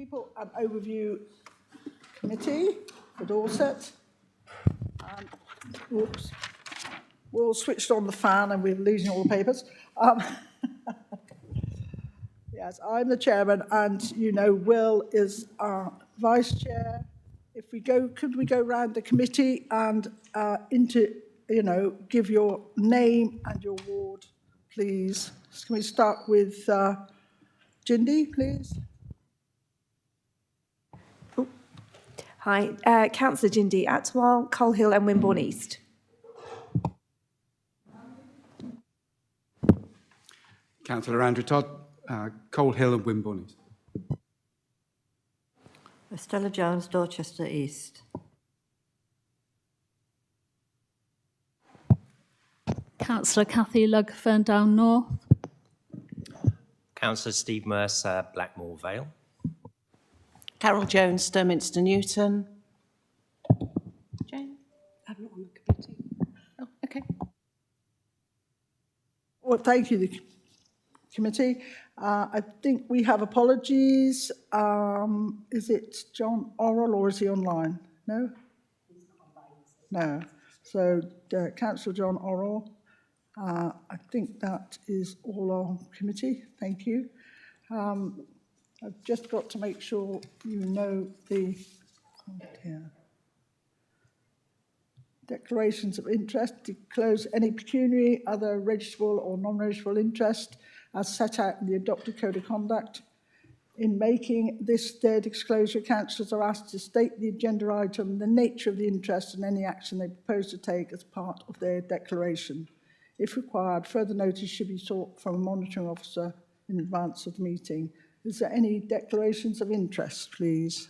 People and Overview Committee for Dorset. Whoops. We all switched on the fan and we're losing all the papers. Yes, I'm the chairman, and you know Will is our vice chair. If we go, could we go round the committee and give your name and your ward, please? Can we start with Jindy, please? Hi, Councillor Jindy Atwal, Coal Hill and Wimborne East. Councillor Andrew Todd, Coal Hill and Wimborne East. Estella Jones, Dorchester East. Councillor Cathy Lugg, Ferndown North. Councillor Steve Mercer, Blackmore Vale. Carol Jones, Sturminster Newton. Jane? I'm not on the committee. Oh, okay. Well, thank you, the committee. I think we have apologies. Is it John Orrell or is he online? No? No. So, Councillor John Orrell, I think that is all our committee. Thank you. I've just got to make sure you know the declarations of interest. To close any pecuniary, other registrable or non-registrable interest as set out in the adopted code of conduct. In making this their disclosure, councillors are asked to state the agenda item, the nature of the interest and any action they propose to take as part of their declaration. If required, further notice should be sought from a monitoring officer in advance of the meeting. Is there any declarations of interest, please?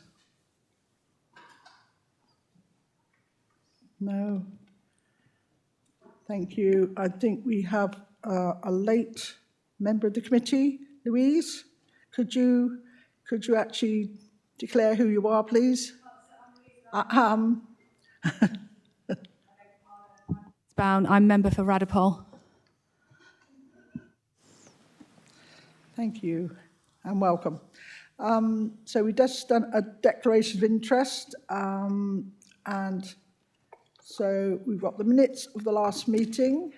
No. Thank you. I think we have a late member of the committee. Louise, could you actually declare who you are, please? I'm member for Radipole. Thank you and welcome. So we just done a declaration of interest, and so we've got the minutes of the last meeting.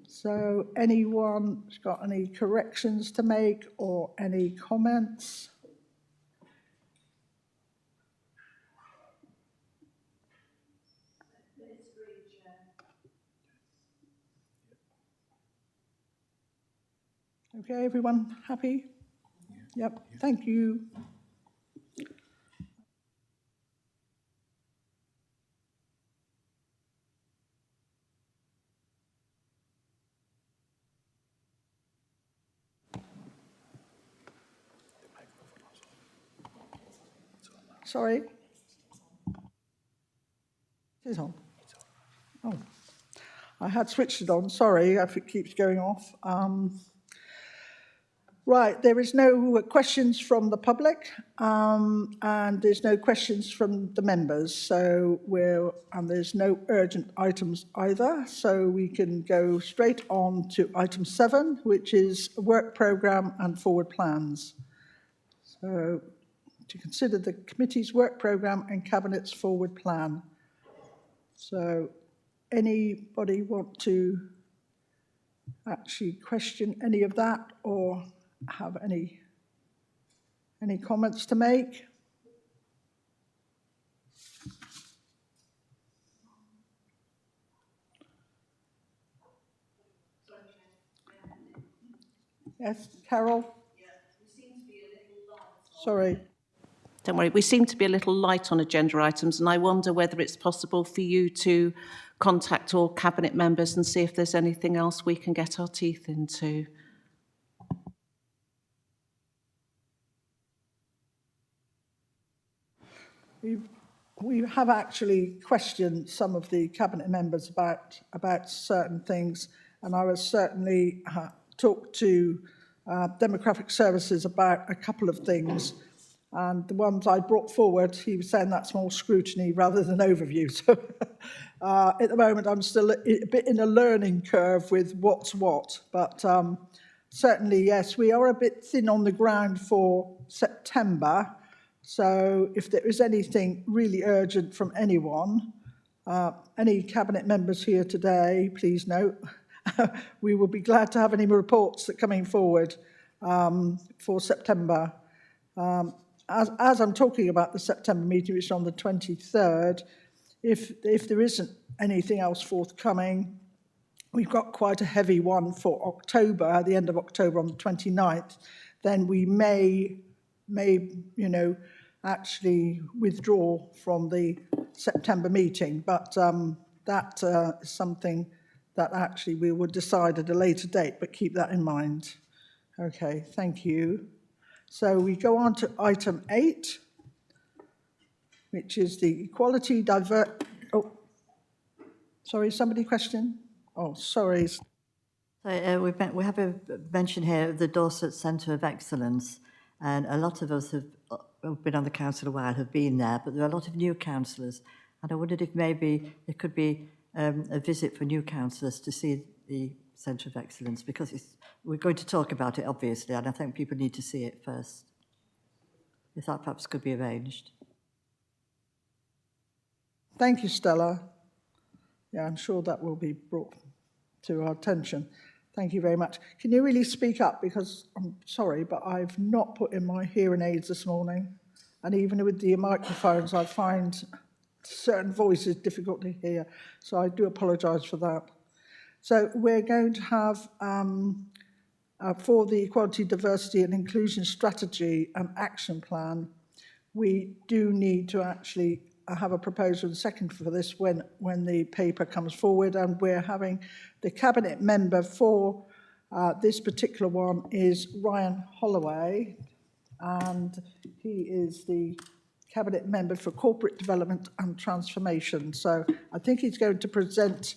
So anyone who's got any corrections to make or any comments? Okay, everyone happy? Yep, thank you. Sorry. It is on. Oh, I had switched it on. Sorry if it keeps going off. Right, there is no questions from the public, and there's no questions from the members. So there's no urgent items either. So we can go straight on to item 7, which is work programme and forward plans. So to consider the committee's work programme and cabinet's forward plan. So anybody want to actually question any of that or have any comments to make? Yes, Carol? Yeah, we seem to be a little light. Sorry. Don't worry, we seem to be a little light on agenda items, and I wonder whether it's possible for you to contact all cabinet members and see if there's anything else we can get our teeth into. We have actually questioned some of the cabinet members about certain things, and I was certainly talked to Demographic Services about a couple of things, and the ones I brought forward, he was saying that's more scrutiny rather than overview. So at the moment, I'm still a bit in a learning curve with what's what, but certainly, yes, we are a bit thin on the ground for September. So if there is anything really urgent from anyone, any cabinet members here today, please note, we will be glad to have any reports that are coming forward for September. As I'm talking about the September meeting, which is on the 23rd, if there isn't anything else forthcoming, we've got quite a heavy one for October, at the end of October on the 29th, then we may actually withdraw from the September meeting. But that is something that actually we will decide at a later date, but keep that in mind. Okay, thank you. So we go on to item 8, which is the equality Oh, sorry, somebody question? Oh, sorry. So we have a mention here of the Dorset Centre of Excellence, and a lot of us who've been on the council a while have been there, but there are a lot of new councillors, and I wondered if maybe there could be a visit for new councillors to see the Centre of Excellence, because we're going to talk about it, obviously, and I think people need to see it first. If that perhaps could be arranged. Thank you, Stella. Yeah, I'm sure that will be brought to our attention. Thank you very much. Can you really speak up? Because I'm sorry, but I've not put in my hearing aids this morning. And even with the microphones, I find certain voices difficult to hear. So I do apologise for that. So we're going to have, for the Equality, Diversity and Inclusion Strategy and Action Plan, we do need to actually have a proposal and second for this when the paper comes forward, and we're having the cabinet member for this particular one is Ryan Holloway, and he is the cabinet member for corporate development and transformation. So I think he's going to present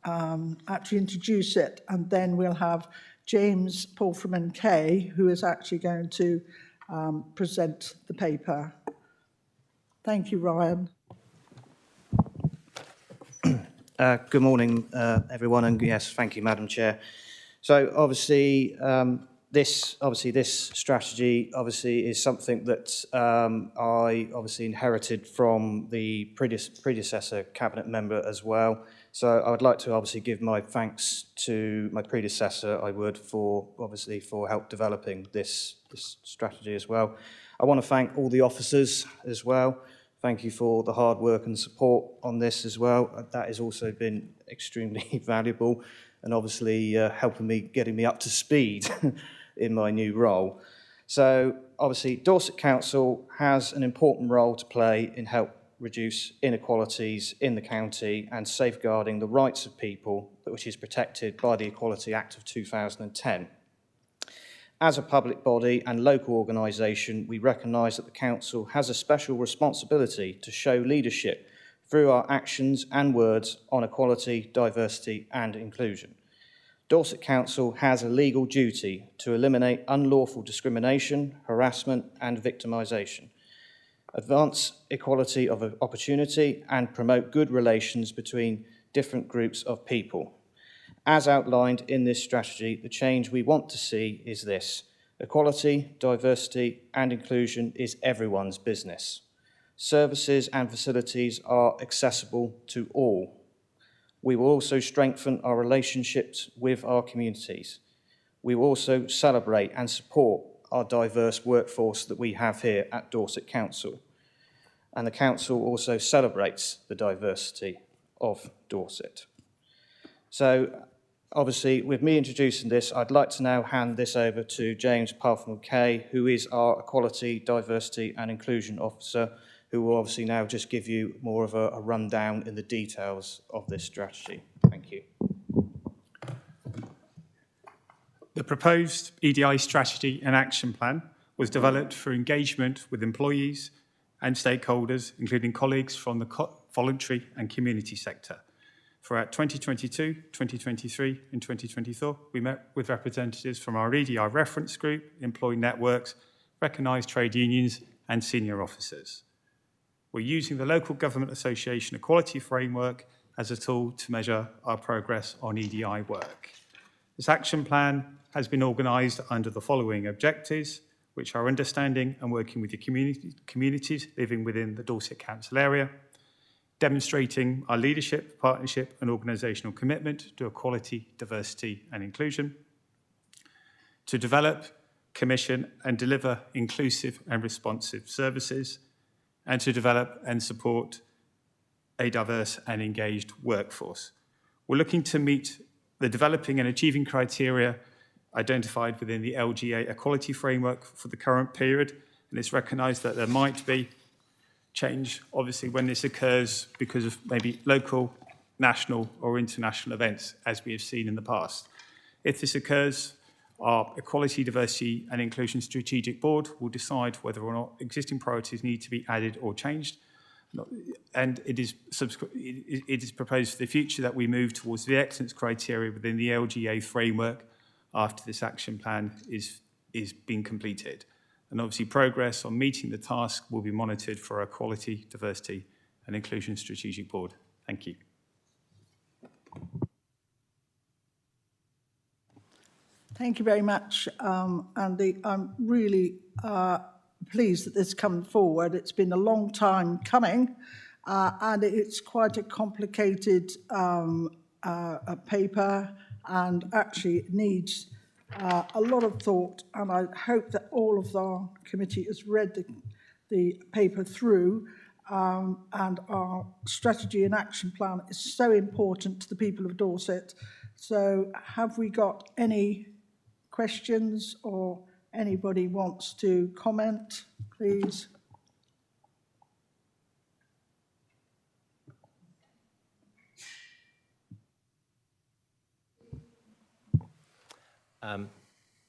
actually introduce it, and then we'll have James Paulfreman Kay, who is actually going to present the paper. Thank you, Ryan. Good morning, everyone, and yes, thank you, Madam Chair. So obviously, this strategy is something that I inherited from the predecessor cabinet member as well. So I would like to obviously give my thanks to my predecessor, for help developing this strategy as well. I want to thank all the officers as well. Thank you for the hard work and support on this as well. That has also been extremely valuable, and obviously getting me up to speed in my new role. So obviously Dorset Council has an important role to play in help reduce inequalities in the county and safeguarding the rights of people, which is protected by the Equality Act of 2010. As a public body and local organisation, we recognise that the Council has a special responsibility to show leadership through our actions and words on equality, diversity and inclusion. Dorset Council has a legal duty to eliminate unlawful discrimination, harassment and victimisation, advance equality of opportunity and promote good relations between different groups of people. As outlined in this strategy, the change we want to see is this: equality, diversity and inclusion is everyone's business. Services and facilities are accessible to all. We will also strengthen our relationships with our communities. We will also celebrate and support our diverse workforce that we have here at Dorset Council. And the Council also celebrates the diversity of Dorset. So, obviously, with me introducing this, I'd like to now hand this over to James Paulfreman Kay, who is our Equality, Diversity and Inclusion Officer, who will obviously now just give you more of a rundown in the details of this strategy. Thank you. The proposed EDI strategy and action plan was developed for engagement with employees and stakeholders, including colleagues from the voluntary and community sector. Throughout 2022, 2023 and 2024, we met with representatives from our EDI reference group, employee networks, recognised trade unions and senior officers. We're using the Local Government Association Equality Framework as a tool to measure our progress on EDI work. This action plan has been organised under the following objectives. which are understanding and working with the communities living within the Dorset Council area, demonstrating our leadership, partnership and organisational commitment to equality, diversity and inclusion, to develop, commission and deliver inclusive and responsive services, and to develop and support a diverse and engaged workforce. We're looking to meet the developing and achieving criteria identified within the LGA Equality Framework for the current period, and it's recognised that there might be change, obviously, when this occurs because of maybe local, national or international events, as we have seen in the past. If this occurs, our Equality, Diversity and Inclusion Strategic Board will decide whether or not existing priorities need to be added or changed. And it is proposed for the future that we move towards the excellence criteria within the LGA framework after this action plan is being completed. And obviously progress on meeting the task will be monitored for our Equality, Diversity and Inclusion Strategic Board. Thank you. Thank you very much, Andy. I'm really pleased that this has come forward. It's been a long time coming, and it's quite a complicated a paper, and actually it needs a lot of thought, and I hope that all of our committee has read the paper through, and our strategy and action plan is so important to the people of Dorset. So have we got any questions, or anybody wants to comment, please?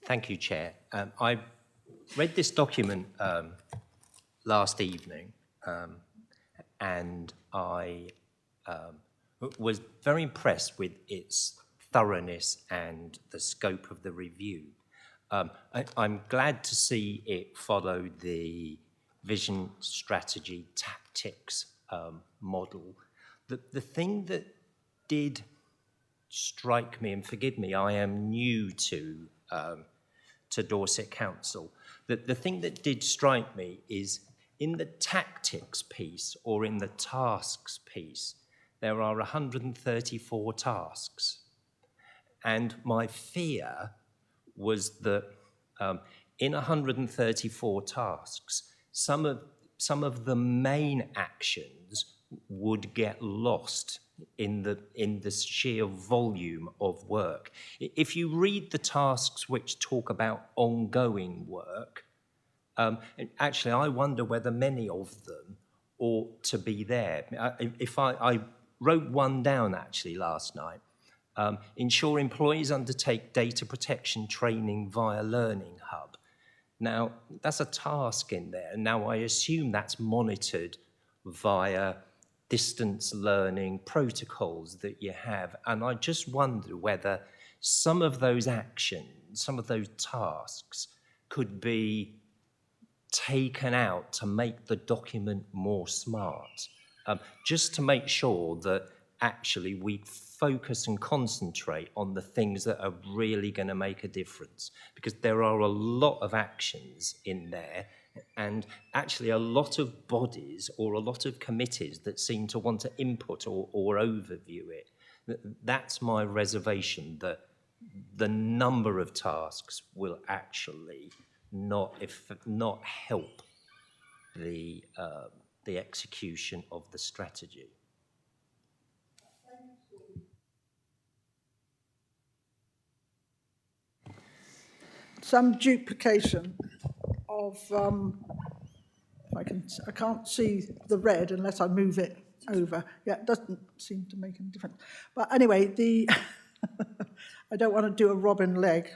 Thank you, Chair. I read this document last evening, and I was very impressed with its thoroughness and the scope of the review. I'm glad to see it follow the vision, strategy, tactics model. The thing that did strike me, and forgive me, I am new to Dorset Council. The thing that did strike me is in the tactics piece or in the tasks piece, there are 134 tasks. And my fear was that in 134 tasks, some of the main actions would get lost in the sheer volume of work. If you read the tasks which talk about ongoing work, actually I wonder whether many of them ought to be there. I wrote one down actually last night. Ensure employees undertake data protection training via Learning Hub. Now, that's a task in there. Now, I assume that's monitored via distance learning protocols that you have. And I just wonder whether some of those actions, some of those tasks could be taken out to make the document more smart, just to make sure that actually we focus and concentrate on the things that are really going to make a difference, because there are a lot of actions in there and actually a lot of bodies or a lot of committees that seem to want to input or overview it. That's my reservation, that the number of tasks will actually not help the execution of the strategy. Some duplication of, I can't see the red unless I move it over. Yeah, it doesn't seem to make any difference. But anyway, I don't want to do a Robin leg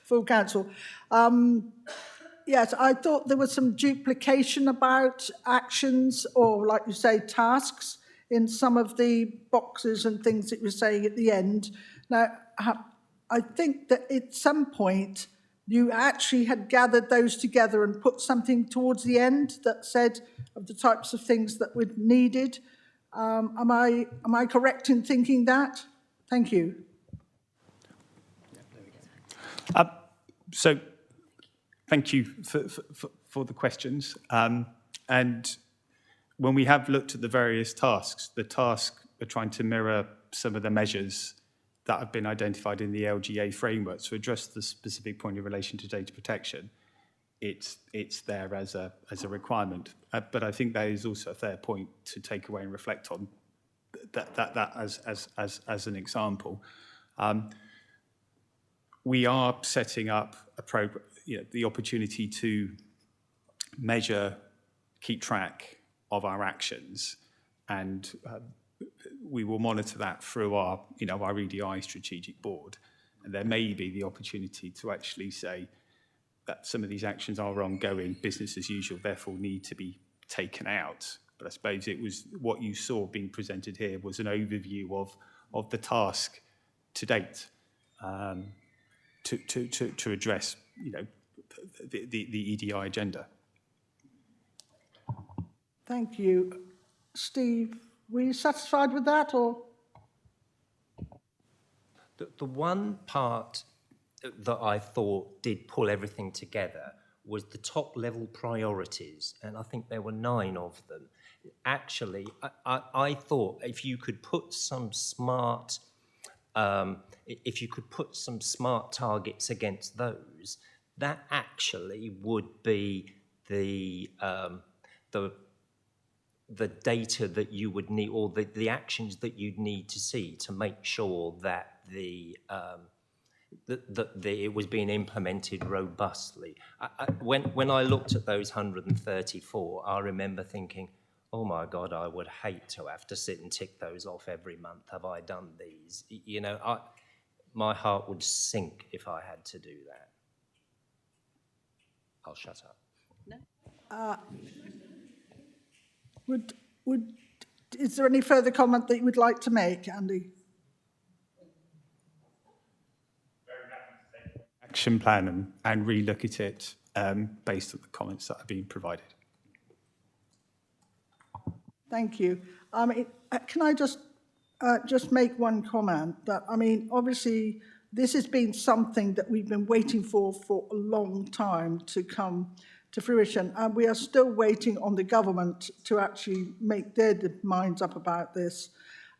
full council. Yes, I thought there was some duplication about actions or, like you say, tasks in some of the boxes and things that you were saying at the end. Now, I think that at some point you actually had gathered those together and put something towards the end that said of the types of things that were needed. Am I correct in thinking that? Thank you. So Thank you for the questions. And when we have looked at the various tasks, the tasks are trying to mirror some of the measures that have been identified in the LGA framework to address the specific point in relation to data protection. It's there as a requirement, but I think that is also a fair point to take away and reflect on that as an example. We are setting up the opportunity to measure, keep track of our actions, and we will monitor that through our EDI strategic board. And there may be the opportunity to actually say that some of these actions are ongoing, business as usual, therefore need to be taken out. But I suppose it was what you saw being presented here was an overview of the task to date to address the EDI agenda. Thank you. Steve, were you satisfied with that, or? The one part that I thought did pull everything together was the top level priorities, and I think there were 9 of them. Actually, I thought if you could put some smart targets against those, that actually would be the data that you would need, or the actions that you'd need to see to make sure that it was being implemented robustly. When I looked at those 134, I remember thinking, oh my God, I would hate to have to sit and tick those off every month. Have I done these? My heart would sink if I had to do that. I'll shut up. Is there any further comment that you would like to make, Andy? Action plan and relook at it based on the comments that have been provided. Thank you. Can I just make one comment that, obviously this has been something that we've been waiting for a long time to come to fruition, and we are still waiting on the government to actually make their minds up about this.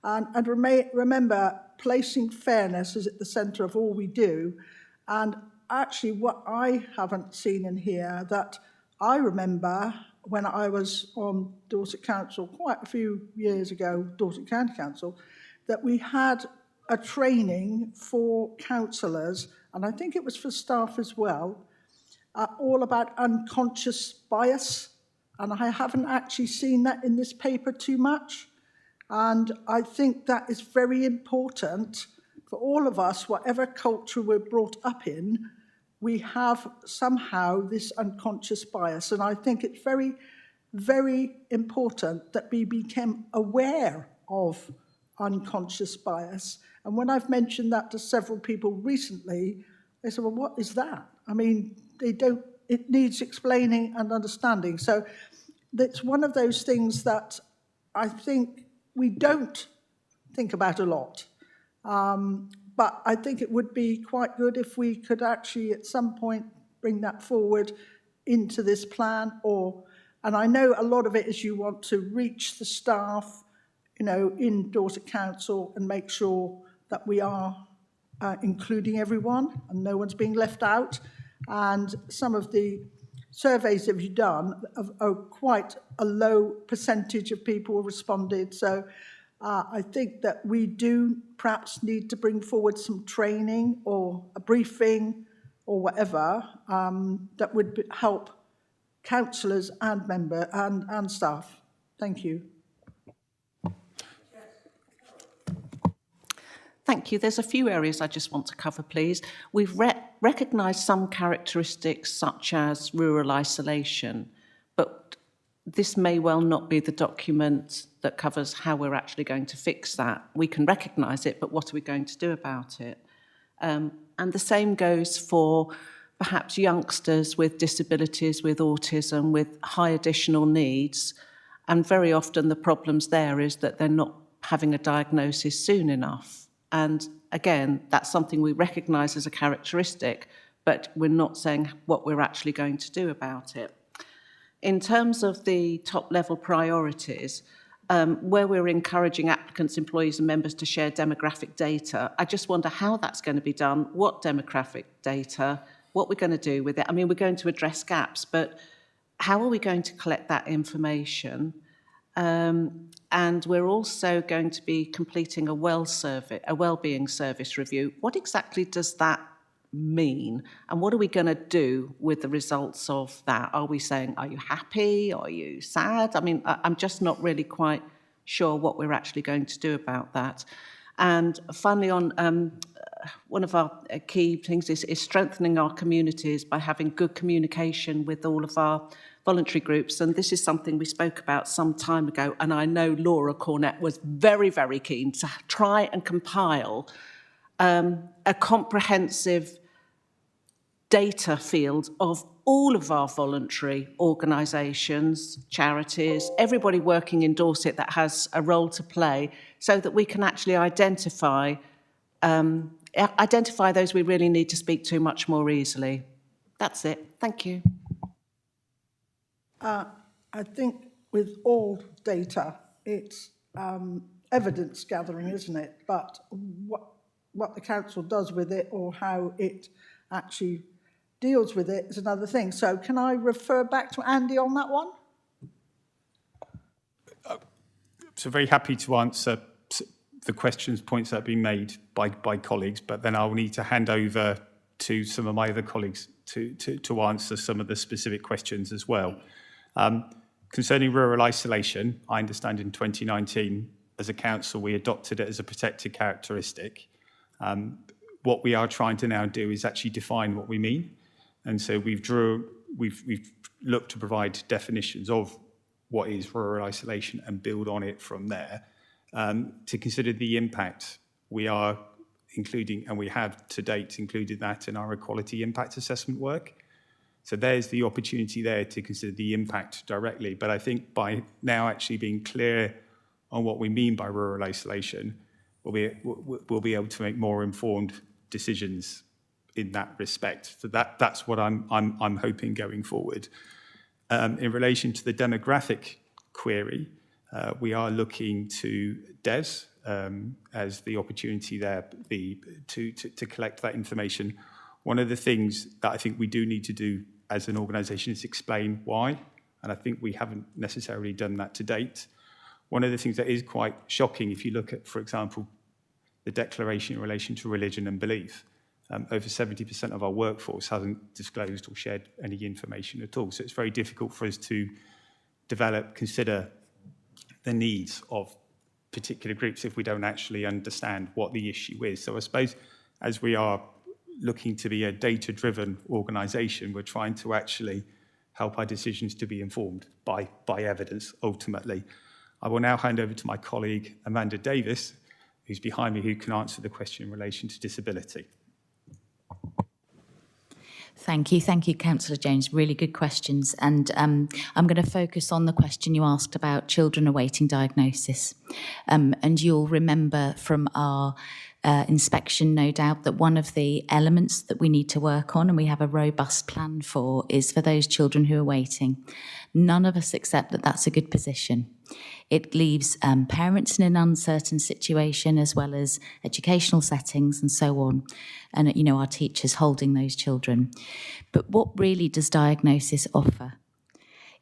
And remember, placing fairness is at the centre of all we do. And actually what I haven't seen in here, that I remember when I was on Dorset Council quite a few years ago, Dorset County Council, that we had a training for councillors, and I think it was for staff as well, all about unconscious bias. And I haven't actually seen that in this paper too much. And I think that is very important for all of us, whatever culture we're brought up in, we have somehow this unconscious bias. And I think it's very, very important that we become aware of unconscious bias. And when I've mentioned that to several people recently, they said, well, what is that? It needs explaining and understanding. So that's one of those things that I think we don't think about a lot. But I think it would be quite good if we could actually at some point bring that forward into this plan, and I know a lot of it is you want to reach the staff, in Dorset Council and make sure that we are including everyone and no one's being left out. And some of the surveys that you've done are quite a low percentage of people responded. So I think that we do perhaps need to bring forward some training or a briefing or whatever that would help councillors and staff. Thank you. Thank you. There's a few areas I just want to cover, please. We've recognised some characteristics such as rural isolation, but this may well not be the document that covers how we're actually going to fix that. We can recognise it, but what are we going to do about it? And the same goes for perhaps youngsters with disabilities, with autism, with high additional needs. And very often the problems there is that they're not having a diagnosis soon enough. And again, that's something we recognise as a characteristic, but we're not saying what we're actually going to do about it. In terms of the top-level priorities, where we're encouraging applicants, employees and members to share demographic data, I just wonder how that's going to be done, what demographic data, what we're going to do with it. I mean, we're going to address gaps, but how are we going to collect that information? And we're also going to be completing a well-being service review. What exactly does that mean? And what are we going to do with the results of that? Are we saying, are you happy? Are you sad? I mean, I'm just not really quite sure what we're actually going to do about that. And finally, on one of our key things is strengthening our communities by having good communication with all of our voluntary groups. And this is something we spoke about some time ago. And I know Laura Cornett was very, very keen to try and compile a comprehensive data field of all of our voluntary organisations, charities, everybody working in Dorset that has a role to play, so that we can actually identify those we really need to speak to much more easily. That's it. Thank you. I think with all data, it's evidence gathering, isn't it? But what the council does with it or how it actually deals with it is another thing. So can I refer back to Andy on that one? So very happy to answer the questions, points that have been made by colleagues, but then I'll need to hand over to some of my other colleagues to answer some of the specific questions as well. Concerning rural isolation, I understand in 2019, as a council, we adopted it as a protected characteristic. What we are trying to now do is actually define what we mean. And so we've looked to provide definitions of what is rural isolation and build on it from there. To consider the impact, we are including, and we have to date included that in our equality impact assessment work. So there's the opportunity there to consider the impact directly. But I think by now actually being clear on what we mean by rural isolation, we'll be able to make more informed decisions in that respect. So that's what I'm hoping going forward. In relation to the demographic query, we are looking to DES as the opportunity there to collect that information. One of the things that I think we do need to do as an organisation is explain why, and I think we haven't necessarily done that to date. One of the things that is quite shocking, if you look at, for example, the declaration in relation to religion and belief, over 70% of our workforce hasn't disclosed or shared any information at all. So it's very difficult for us to consider the needs of particular groups if we don't actually understand what the issue is. So I suppose as we are looking to be a data-driven organisation, we're trying to actually help our decisions to be informed by evidence, ultimately. I will now hand over to my colleague, Amanda Davis, who's behind me, who can answer the question in relation to disability. Thank you, Councillor Jones. Really good questions. And I'm going to focus on the question you asked about children awaiting diagnosis. And you'll remember from our inspection, no doubt, that one of the elements that we need to work on and we have a robust plan for is for those children who are waiting. None of us accept that that's a good position. It leaves parents in an uncertain situation, as well as educational settings and so on, and our teachers holding those children. But what really does diagnosis offer?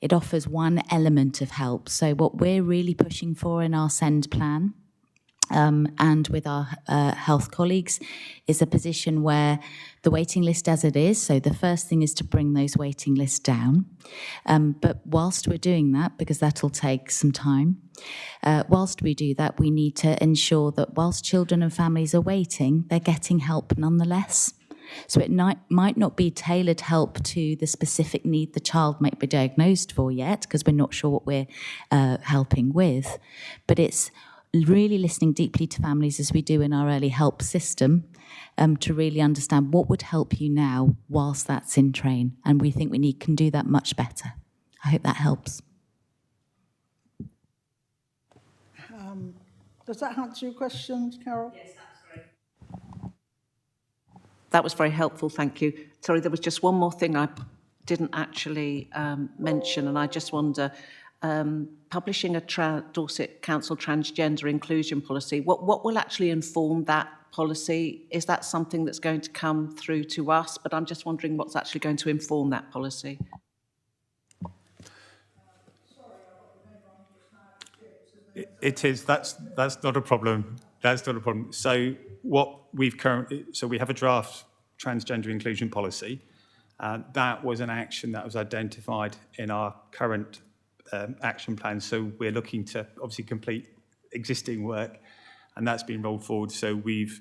It offers one element of help. So what we're really pushing for in our SEND plan and with our health colleagues is a position where the waiting list as it is, so the first thing is to bring those waiting lists down. But whilst we're doing that, because that'll take some time, whilst we do that, we need to ensure that whilst children and families are waiting, they're getting help nonetheless. So it might not be tailored help to the specific need the child might be diagnosed for yet, because we're not sure what we're helping with, but it's really listening deeply to families as we do in our early help system to really understand what would help you now whilst that's in train. And we think we can do that much better. I hope that helps. Does that answer your questions, Carol? Yes, That was very helpful, thank you. Sorry, there was just one more thing I didn't actually mention, and I just wonder, publishing a Dorset Council transgender inclusion policy, what will actually inform that policy? Is that something that's going to come through to us? But I'm just wondering what's actually going to inform that policy. It is. That's not a problem. That's not a problem. So what we've we have a draft transgender inclusion policy. That was an action that was identified in our current action plan. So we're looking to obviously complete existing work, and that's been rolled forward. So we've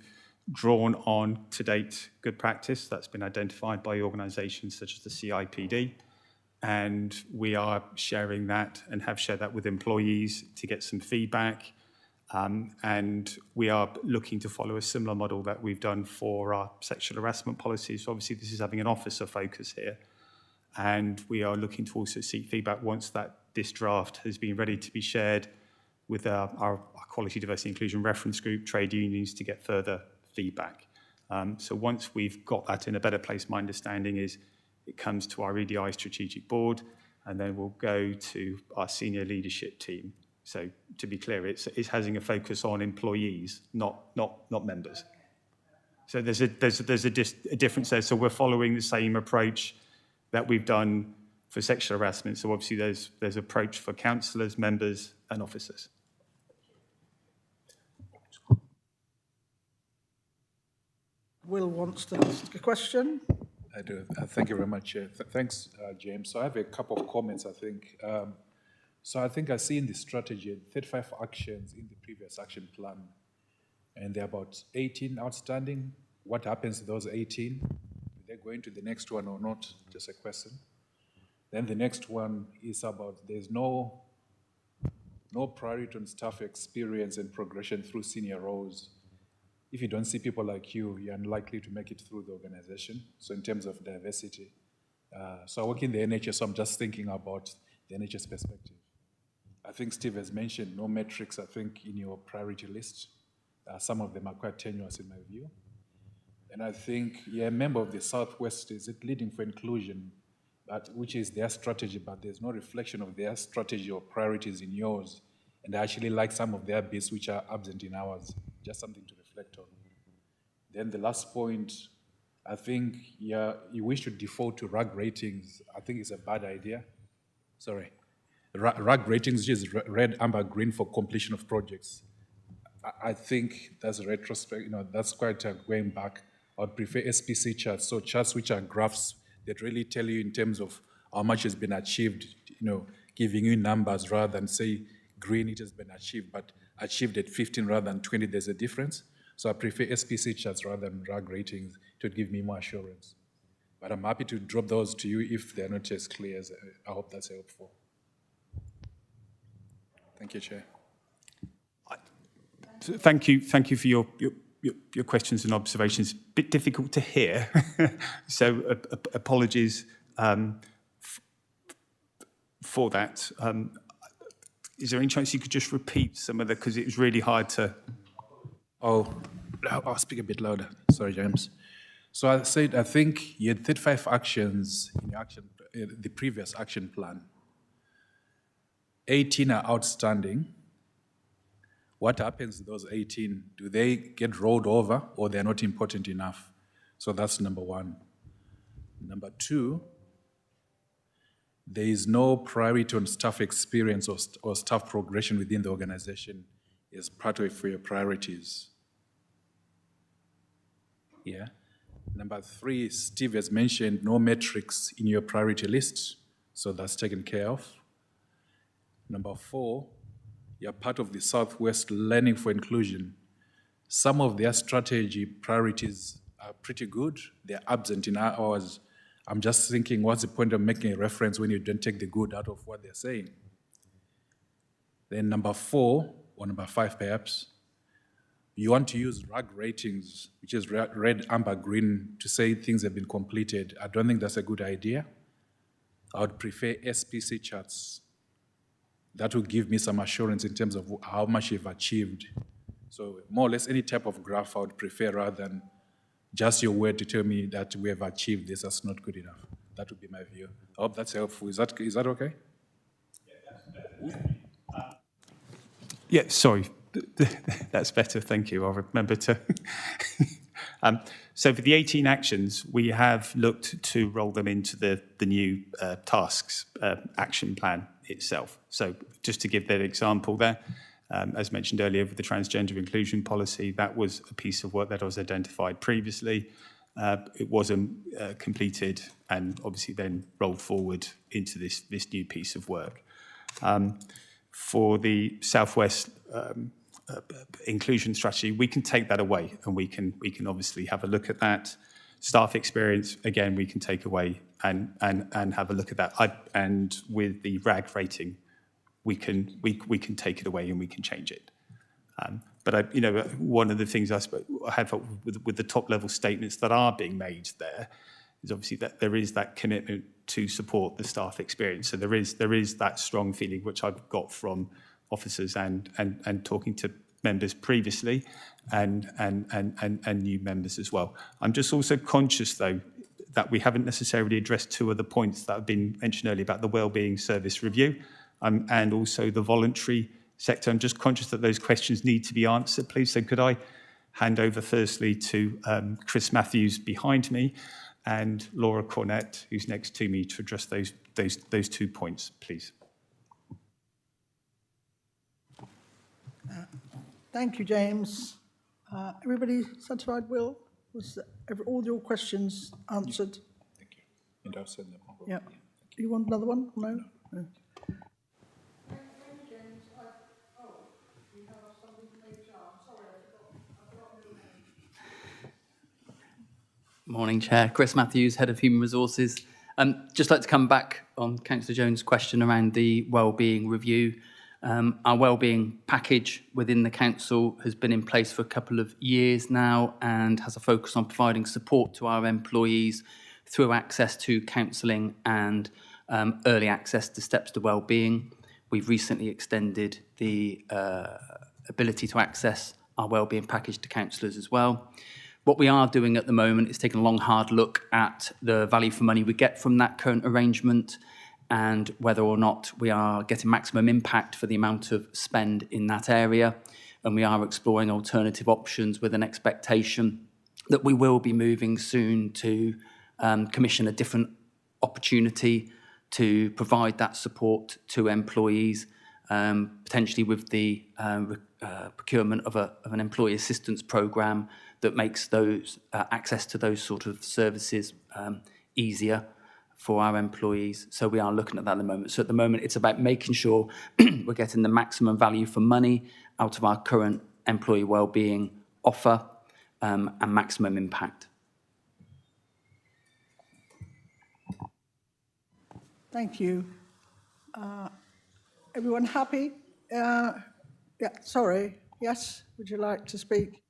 drawn on to date good practice that's been identified by organisations such as the CIPD. And we are sharing that and have shared that with employees to get some feedback. And we are looking to follow a similar model that we've done for our sexual harassment policies. So obviously, this is having an officer focus here. And we are looking to also seek feedback once this draft has been ready to be shared with our Quality, Diversity, Inclusion Reference Group, trade unions, to get further feedback. So once we've got that in a better place, my understanding is it comes to our EDI strategic board, and then we'll go to our senior leadership team. So to be clear, it's having a focus on employees, not members. So there's a difference there. So we're following the same approach that we've done for sexual harassment. So obviously there's approach for councillors, members, and officers. Will wants to ask a question. I do. Thank you very much. Thanks, James. So I have a couple of comments, I think. So I think I see in the strategy 35 actions in the previous action plan, and there are about 18 outstanding. What happens to those 18? Do they go into the next one or not? Just a question. Then the next one is about there's no priority on staff experience and progression through senior roles. If you don't see people like you, you're unlikely to make it through the organization. So in terms of diversity. So I work in the NHS, so I'm just thinking about the NHS perspective. I think Steve has mentioned no metrics, I think, in your priority list. Some of them are quite tenuous in my view. And I think you're a member of the Southwest, is it Leading for Inclusion, which is their strategy, but there's no reflection of their strategy or priorities in yours. And I actually like some of their bits which are absent in ours, just something to reflect on. Then the last point, I think you wish to default to RAG ratings. I think it's a bad idea. Sorry. RAG ratings is red, amber, green for completion of projects. I think that's a retrospect, that's quite going back. I would prefer SPC charts, so charts which are graphs that really tell you in terms of how much has been achieved, giving you numbers rather than say green it has been achieved, but achieved at 15 rather than 20, there's a difference. So I prefer SPC charts rather than RAG ratings to give me more assurance. But I'm happy to drop those to you if they're not as clear as I hope that's helpful. Thank you, Chair. Thank you for your questions and observations. A bit difficult to hear, so apologies for that. Is there any chance you could just repeat some of the, because it was really hard to... Oh, I'll speak a bit louder. Sorry, James. So I said, I think you had 35 actions in your the previous action plan. 18 are outstanding. What happens to those 18? Do they get rolled over or they're not important enough? So that's number one. Number two, there is no priority on staff experience or staff progression within the organization as part of your priorities. Yeah. Number three, Steve has mentioned no metrics in your priority list, so that's taken care of. Number four, you're part of the Southwest Learning for Inclusion. Some of their strategy priorities are pretty good. They're absent in ours. I'm just thinking, what's the point of making a reference when you don't take the good out of what they're saying? Then number four, or number five perhaps, you want to use RAG ratings, which is red, amber, green, to say things have been completed. I don't think that's a good idea. I would prefer SPC charts. That will give me some assurance in terms of how much you've achieved. So more or less any type of graph I would prefer rather than just your word to tell me that we have achieved this, that's not good enough. That would be my view. I hope that's helpful. Is that okay? Yeah, sorry. That's better, thank you. I'll remember to. So for the 18 actions, we have looked to roll them into the new tasks action plan itself. So just to give that example there, as mentioned earlier with the transgender inclusion policy, that was a piece of work that was identified previously. It wasn't completed and obviously then rolled forward into this new piece of work. For the Southwest inclusion strategy, we can take that away and we can obviously have a look at that. Staff experience, again, we can take away and have a look at that. And with the RAG rating, we can take it away and we can change it. But one of the things I have with the top level statements that are being made there is obviously that there is that commitment to support the staff experience. So there is that strong feeling which I've got from officers and talking to members previously and new members as well. I'm just also conscious though that we haven't necessarily addressed two of the points that have been mentioned earlier about the wellbeing service review and also the voluntary sector. I'm just conscious that those questions need to be answered, please. So could I hand over firstly to Chris Matthews behind me and Laura Cornett, who's next to me, to address those 2 points, please. Thank you, James. Everybody satisfied, Will? Was all your questions answered? Thank you. And I'll send them over. Yeah. You want another one? No? No. Morning, Chair. Chris Matthews, Head of Human Resources. Just like to come back on Councillor Jones' question around the wellbeing review. Our wellbeing package within the council has been in place for a couple of years now and has a focus on providing support to our employees through access to counselling and early access to steps to wellbeing. We've recently extended the ability to access our wellbeing package to councillors as well. What we are doing at the moment is taking a long, hard look at the value for money we get from that current arrangement and whether or not we are getting maximum impact for the amount of spend in that area. And we are exploring alternative options with an expectation that we will be moving soon to commission a different opportunity to provide that support to employees, potentially with the procurement of an employee assistance programme that makes those access to those sort of services easier for our employees. So we are looking at that at the moment. So at the moment, it's about making sure we're getting the maximum value for money out of our current employee wellbeing offer and maximum impact. Thank you. Everyone happy? Yeah, sorry. Yes, would you like to speak?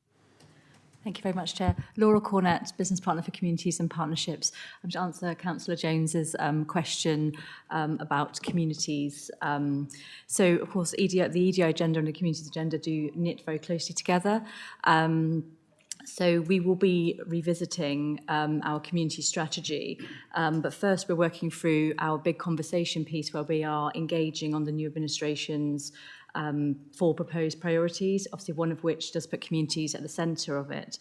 Thank you very much, Chair. Laura Cornett, Business Partner for Communities and Partnerships. I'm to answer Councillor Jones's question about communities. So, of course, the EDI agenda and the communities agenda do knit very closely together. So we will be revisiting our community strategy. But first, we're working through our big conversation piece where we are engaging on the new administration's 4 proposed priorities, obviously one of which does put communities at the centre of it.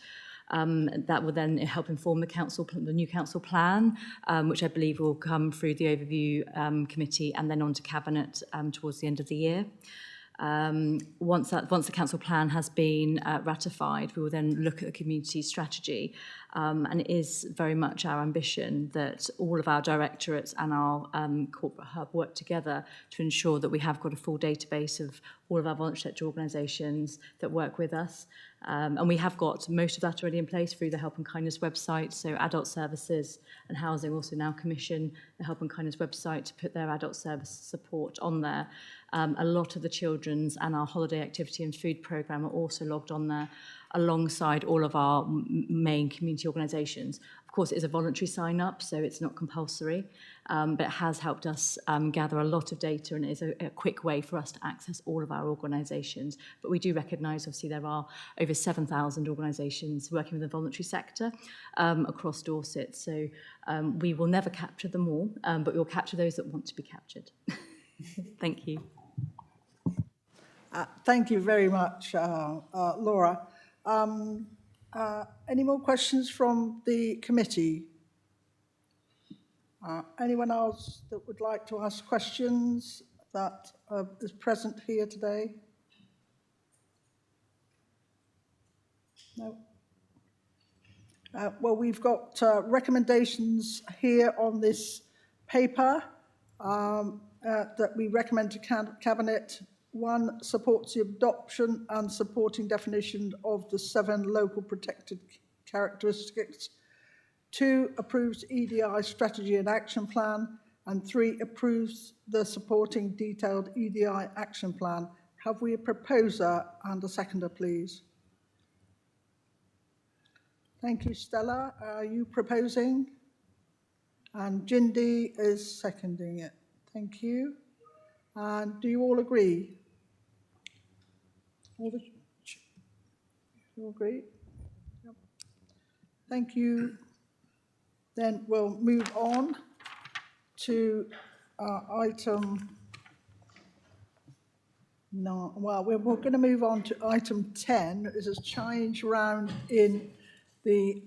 That will then help inform the new council plan, which I believe will come through the overview committee and then on to cabinet towards the end of the year. Once the council plan has been ratified, we will then look at the community strategy. And it is very much our ambition that all of our directorates and our corporate hub work together to ensure that we have got a full database of all of our voluntary sector organisations that work with us. And we have got most of that already in place through the Help and Kindness website. So Adult Services and Housing also now commission the Help and Kindness website to put their adult service support on there. A lot of the children's and our holiday activity and food programme are also logged on there alongside all of our main community organisations. Of course, it is a voluntary sign-up, so it's not compulsory, but it has helped us gather a lot of data, and it is a quick way for us to access all of our organisations. But we do recognise, obviously, there are over 7,000 organisations working with the voluntary sector across Dorset, so we will never capture them all, but we will capture those that want to be captured. Thank you. Thank you very much, Laura. Any more questions from the committee? Anyone else that would like to ask questions that is present here today? No? Well, we've got recommendations here on this paper that we recommend to Cabinet. 1, supports the adoption and supporting definition of the 7 local protected characteristics. 2, approves EDI strategy and action plan. And 3, approves the supporting detailed EDI action plan. Have we a proposer and a seconder, please? Thank you, Stella. Are you proposing? And Jindy is seconding it. Thank you. And do you all agree? All you agree? Yep. Thank you. Then we'll move on to item 9. Well, we're going to move on to item 10. There's a change around in the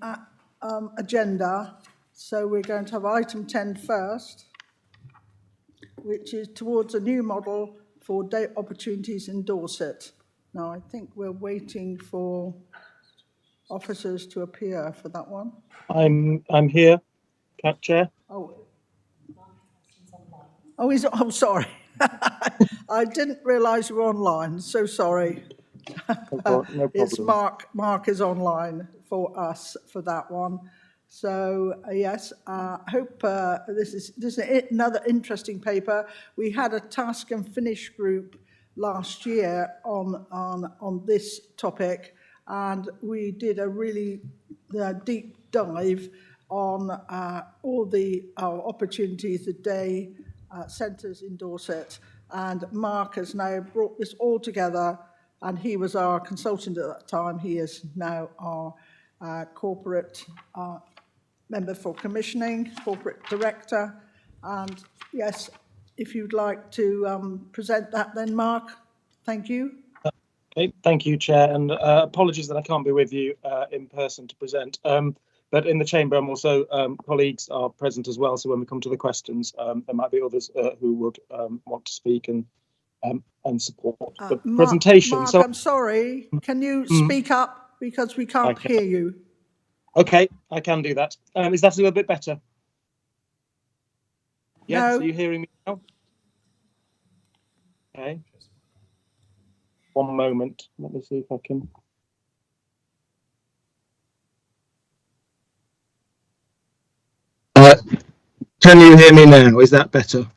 agenda. So we're going to have item 10 first, which is towards a new model for day opportunities in Dorset. Now, I think we're waiting for officers to appear for that one. I'm here, Chair. Oh, sorry. I didn't realise you were online. So sorry. No problem. It's Mark. Mark is online for us for that one. So yes, I hope this is another interesting paper. We had a task and finish group last year on this topic, and we did a really deep dive on all the opportunities, the day centres in Dorset. And Mark has now brought this all together, and he was our consultant at that time. He is now our corporate member for commissioning, corporate director. And yes, if you'd like to present that then, Mark, thank you. Okay, thank you, Chair, and apologies that I can't be with you in person to present. But in the chamber, I'm also, colleagues are present as well, so when we come to the questions, there might be others who would want to speak and support the presentation. Mark, so, I'm sorry, can you speak up, because we can't hear you? Okay, I can do that. Is that a little bit better? Yes, No. Are you hearing me now? Okay. One moment, let me see if I can. Can you hear me now? Is that better?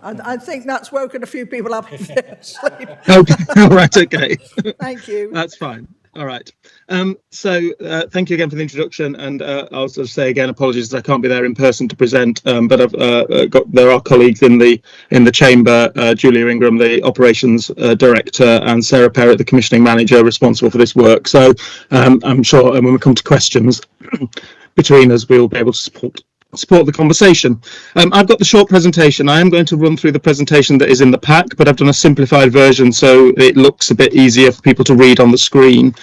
I think that's woken a few people up in their sleep. Okay, all right, okay. Thank you. That's fine. All right. Thank you again for the introduction, and I'll just say again, apologies that I can't be there in person to present, but I've there are colleagues in the chamber, Julia Ingram, the operations director, and Sarah Perrott, the commissioning manager, responsible for this work. So I'm sure when we come to questions between us, we'll be able to support the conversation. I've got the short presentation. I am going to run through the presentation that is in the pack, but I've done a simplified version so it looks a bit easier for people to read on the screen.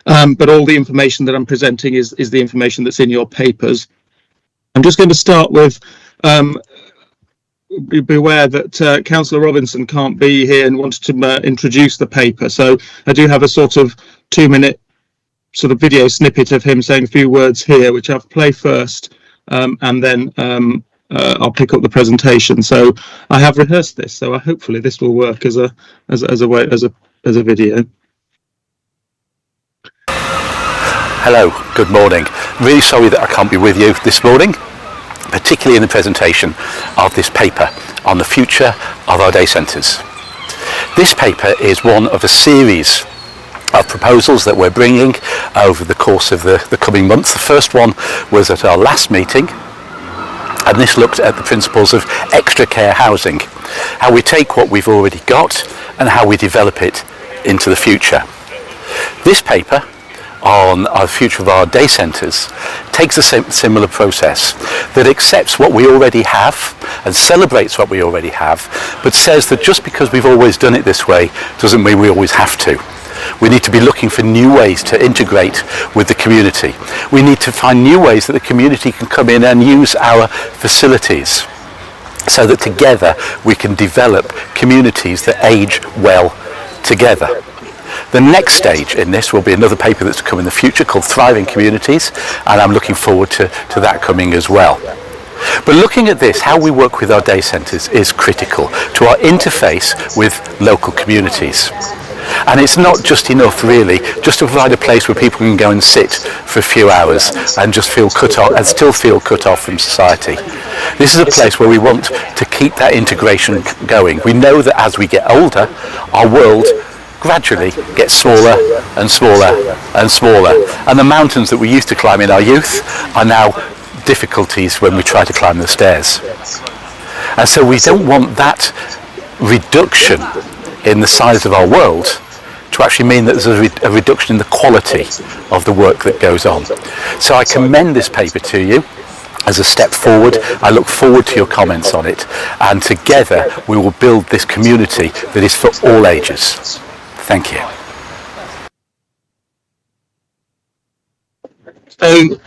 But all the information that I'm presenting is the information that's in your papers. I'm just going to start with beware that Councillor Robinson can't be here and wanted to introduce the paper. So I do have a sort of 2-minute sort of video snippet of him saying a few words here, which I'll play first. And then I'll pick up the presentation. So I have rehearsed this, so hopefully this will work as a video. Hello, good morning. Really sorry that I can't be with you this morning, particularly in the presentation of this paper on the future of our day centres. This paper is one of a series of proposals that we're bringing over the course of the coming months. The first one was at our last meeting, and this looked at the principles of extra care housing, how we take what we've already got and how we develop it into the future. This paper on our future of our day centres takes a similar process that accepts what we already have and celebrates what we already have, but says that just because we've always done it this way doesn't mean we always have to. We need to be looking for new ways to integrate with the community. We need to find new ways that the community can come in and use our facilities so that together we can develop communities that age well together. The next stage in this will be another paper that's to come in the future called Thriving Communities, and I'm looking forward to that coming as well. But looking at this, how we work with our day centres is critical to our interface with local communities. And it's not just enough really just to provide a place where people can go and sit for a few hours and just feel cut off and still feel cut off from society. This is a place where we want to keep that integration going. We know that as we get older, our world gradually gets smaller and smaller and smaller, and the mountains that we used to climb in our youth are now difficulties when we try to climb the stairs. And so we don't want that reduction in the size of our world to actually mean that there's a reduction in the quality of the work that goes on. So I commend this paper to you as a step forward. I look forward to your comments on it, and together we will build this community that is for all ages. Thank you. So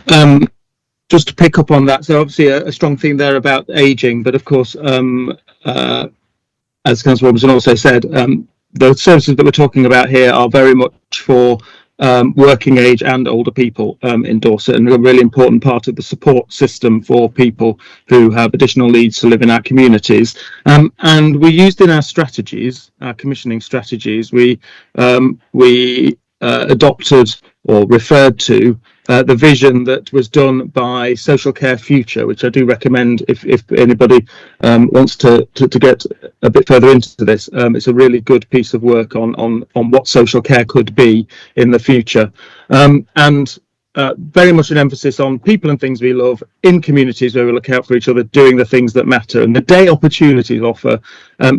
just to pick up on that, so obviously a strong theme there about ageing, but of course, as Councillor Robinson also said, the services that we're talking about here are very much for working age and older people in Dorset, and a really important part of the support system for people who have additional needs to live in our communities. And we used in our strategies, our commissioning strategies, we adopted or referred to the vision that was done by Social Care Future, which I do recommend if anybody wants to get a bit further into this. It's a really good piece of work on what social care could be in the future. And very much an emphasis on people and things we love in communities where we look out for each other, doing the things that matter. And the Day Opportunities offer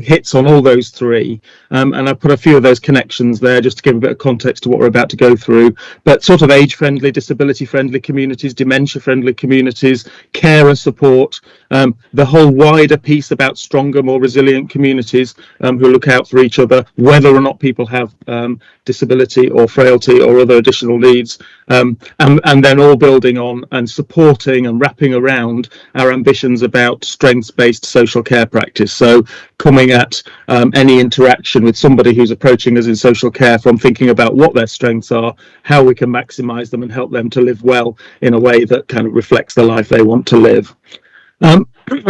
hits on all those three. And I put a few of those connections there just to give a bit of context to what we're about to go through. But sort of age-friendly, disability-friendly communities, dementia-friendly communities, care and support, the whole wider piece about stronger, more resilient communities who look out for each other, whether or not people have disability or frailty or other additional needs. And then all building on and supporting and wrapping around our ambitions about strengths-based social care practice. So coming at any interaction with somebody who's approaching us in social care from thinking about what their strengths are, how we can maximise them and help them to live well in a way that kind of reflects the life they want to live.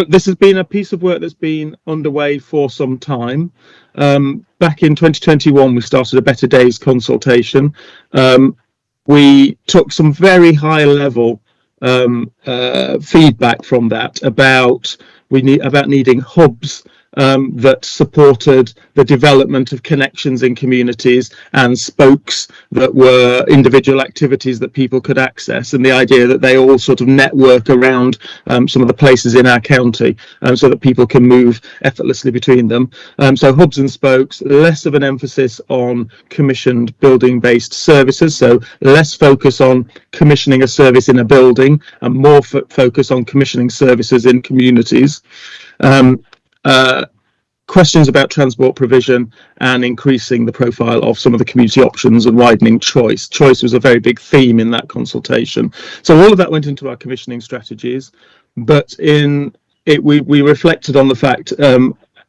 This has been a piece of work that's been underway for some time. Back in 2021, we started a Better Days consultation. We took some very high level feedback from that about needing hubs that supported the development of connections in communities and spokes that were individual activities that people could access, and the idea that they all sort of network around some of the places in our county so that people can move effortlessly between them. So hubs and spokes, less of an emphasis on commissioned building-based services, so less focus on commissioning a service in a building and more focus on commissioning services in communities. Questions about transport provision and increasing the profile of some of the community options and widening choice. Choice was a very big theme in that consultation. So all of that went into our commissioning strategies, but we reflected on the fact,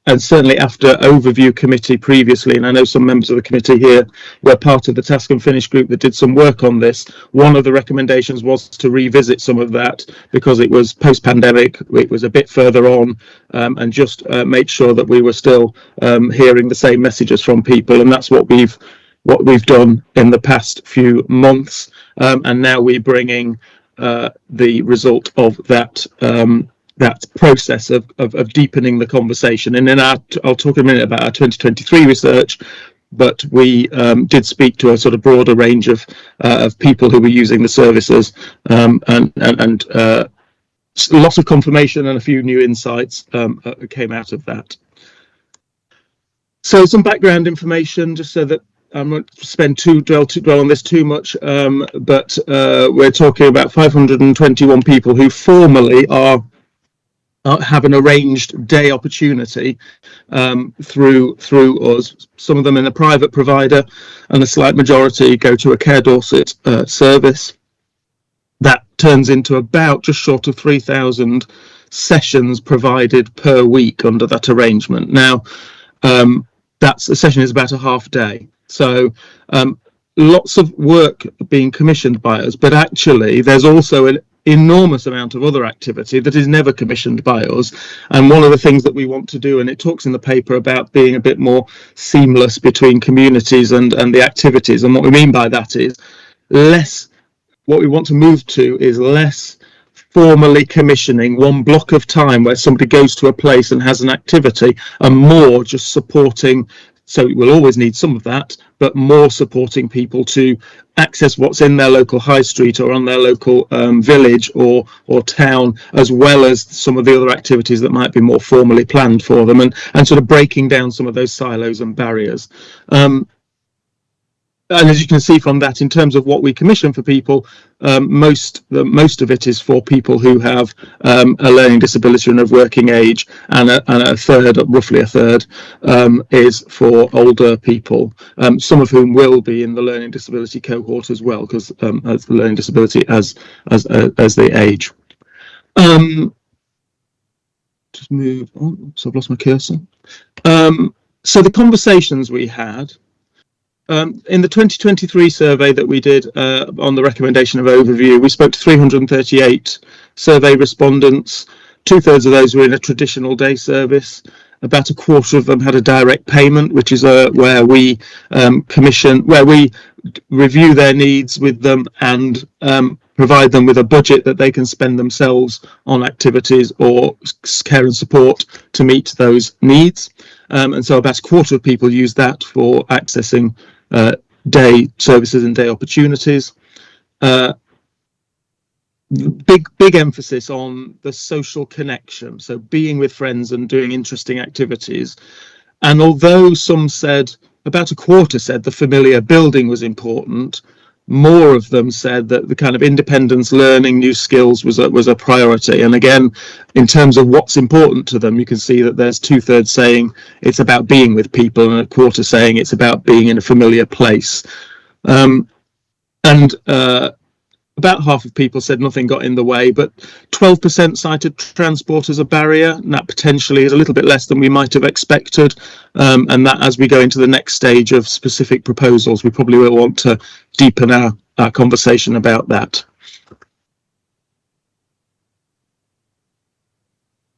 and certainly after overview committee previously, and I know some members of the committee here were part of the Task and Finish group that did some work on this. One of the recommendations was to revisit some of that because it was post-pandemic, it was a bit further on, and just make sure that we were still hearing the same messages from people, and that's what we've done in the past few months, and now we're bringing the result of that process of deepening the conversation. And then I'll talk in a minute about our 2023 research, but we did speak to a sort of broader range of people who were using the services, and lots of confirmation and a few new insights came out of that. So some background information, just so that I won't dwell on this too much, but we're talking about 521 people who formally have an arranged day opportunity through us. Some of them in a private provider, and a slight majority go to a Care Dorset service. That turns into about just short of 3,000 sessions provided per week under that arrangement. Now, a session is about a half day. So lots of work being commissioned by us, but actually there's also an enormous amount of other activity that is never commissioned by us. And one of the things that we want to do, and it talks in the paper about being a bit more seamless between communities and the activities. And what we mean by that is what we want to move to is less formally commissioning one block of time where somebody goes to a place and has an activity, and more just supporting. So we'll always need some of that, but more supporting people to access what's in their local high street or on their local village or town, as well as some of the other activities that might be more formally planned for them, and sort of breaking down some of those silos and barriers. And as you can see from that, in terms of what we commission for people, most of it is for people who have a learning disability and of working age, and roughly a third, is for older people, some of whom will be in the learning disability cohort as well, because as the learning disability as they age. Just move on. So I've lost my cursor. So the conversations we had. In the 2023 survey that we did on the recommendation of overview, we spoke to 338 survey respondents. 2/3 of those were in a traditional day service. About a quarter of them had a direct payment, which is where we review their needs with them and provide them with a budget that they can spend themselves on activities or care and support to meet those needs. And so about a quarter of people use that for accessing day services and day opportunities. Big emphasis on the social connection, so being with friends and doing interesting activities. And although some said, about a quarter said the familiar building was important, more of them said that the kind of independence, learning new skills was a priority. And again, in terms of what's important to them, you can see that there's 2/3 saying it's about being with people and a quarter saying it's about being in a familiar place. About half of people said nothing got in the way, but 12% cited transport as a barrier, and that potentially is a little bit less than we might have expected. And that as we go into the next stage of specific proposals, we probably will want to deepen our conversation about that.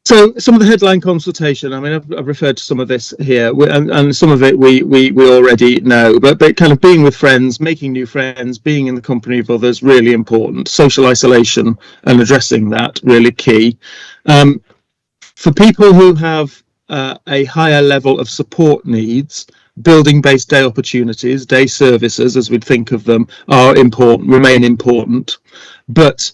So some of the headline consultation, I mean, I've referred to some of this here, and some of it we already know, but kind of being with friends, making new friends, being in the company of others, really important. Social isolation and addressing that, really key. For people who have a higher level of support needs, building-based day opportunities, day services, as we'd think of them, are important, remain important. But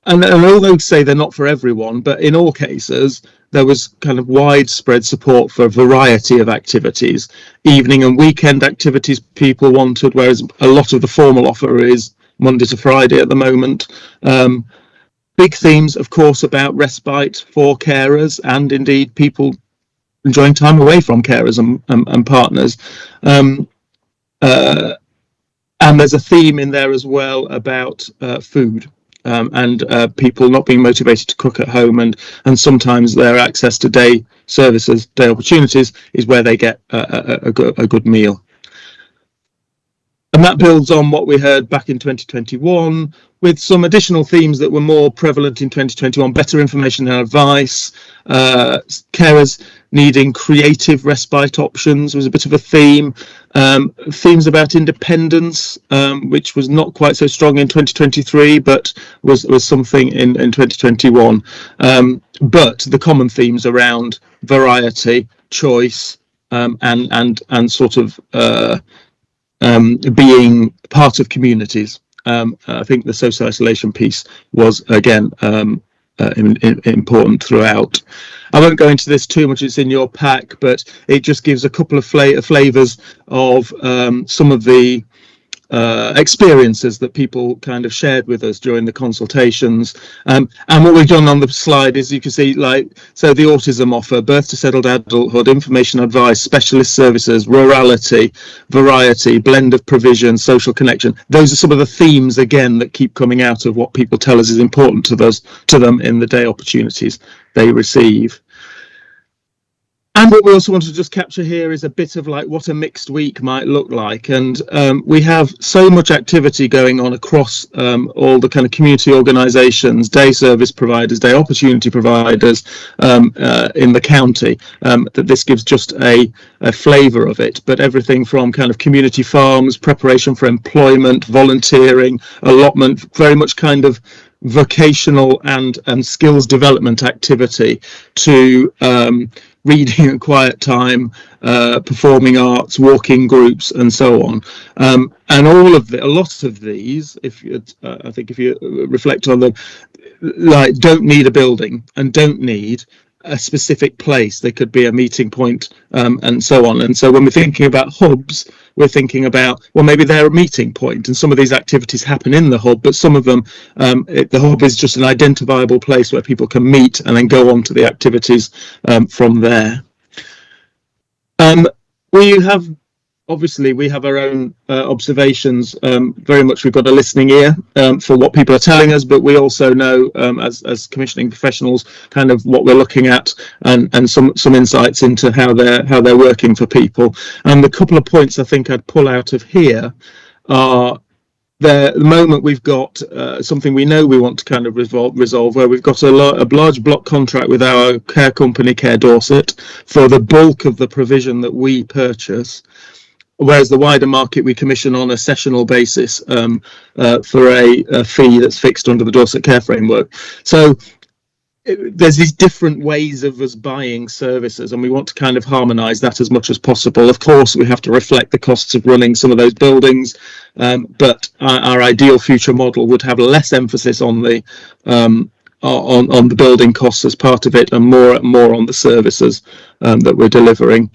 and although say they're not for everyone, but in all cases, there was kind of widespread support for a variety of activities. Evening and weekend activities people wanted, whereas a lot of the formal offer is Monday to Friday at the moment. Big themes, of course, about respite for carers and indeed people enjoying time away from carers and partners. And there's a theme in there as well about food. And people not being motivated to cook at home, and sometimes their access to day services, day opportunities, is where they get a good meal. And that builds on what we heard back in 2021, with some additional themes that were more prevalent in 2021, better information and advice, carers needing creative respite options was a bit of a theme, themes about independence, which was not quite so strong in 2023, but was something in 2021. But the common themes around variety, choice, and sort of being part of communities. I think the social isolation piece was, again, important throughout. I won't go into this too much, it's in your pack, but it just gives a couple of flavours of some of the experiences that people kind of shared with us during the consultations. And what we've done on the slide is, you can see, so the autism offer, birth to settled adulthood, information advice, specialist services, rurality, variety, blend of provision, social connection. Those are some of the themes, again, that keep coming out of what people tell us is important to them in the day opportunities they receive. And what we also want to just capture here is a bit of what a mixed week might look like. And we have so much activity going on across all the kind of community organisations, day service providers, day opportunity providers in the county, that this gives just a flavour of it. But everything from kind of community farms, preparation for employment, volunteering, allotment, very much kind of vocational and skills development activity, to reading at quiet time, performing arts, walking groups, and so on. And a lot of these, I think if you reflect on them, don't need a building and don't need a specific place. They could be a meeting point, and so on. And so when we're thinking about hubs, we're thinking about, well, maybe they're a meeting point, and some of these activities happen in the hub, but some of them, the hub is just an identifiable place where people can meet and then go on to the activities from there. We have our own observations. Very much we've got a listening ear for what people are telling us, but we also know, as commissioning professionals, kind of what we're looking at, and some insights into how they're working for people. And the couple of points I think I'd pull out of here are, at the moment we've got something we know we want to kind of resolve, where we've got a large block contract with our care company, Care Dorset, for the bulk of the provision that we purchase, whereas the wider market we commission on a sessional basis for a fee that's fixed under the Dorset Care Framework. So there's these different ways of us buying services, and we want to kind of harmonise that as much as possible. Of course, we have to reflect the costs of running some of those buildings, but our ideal future model would have less emphasis on the building costs as part of it, and more on the services that we're delivering.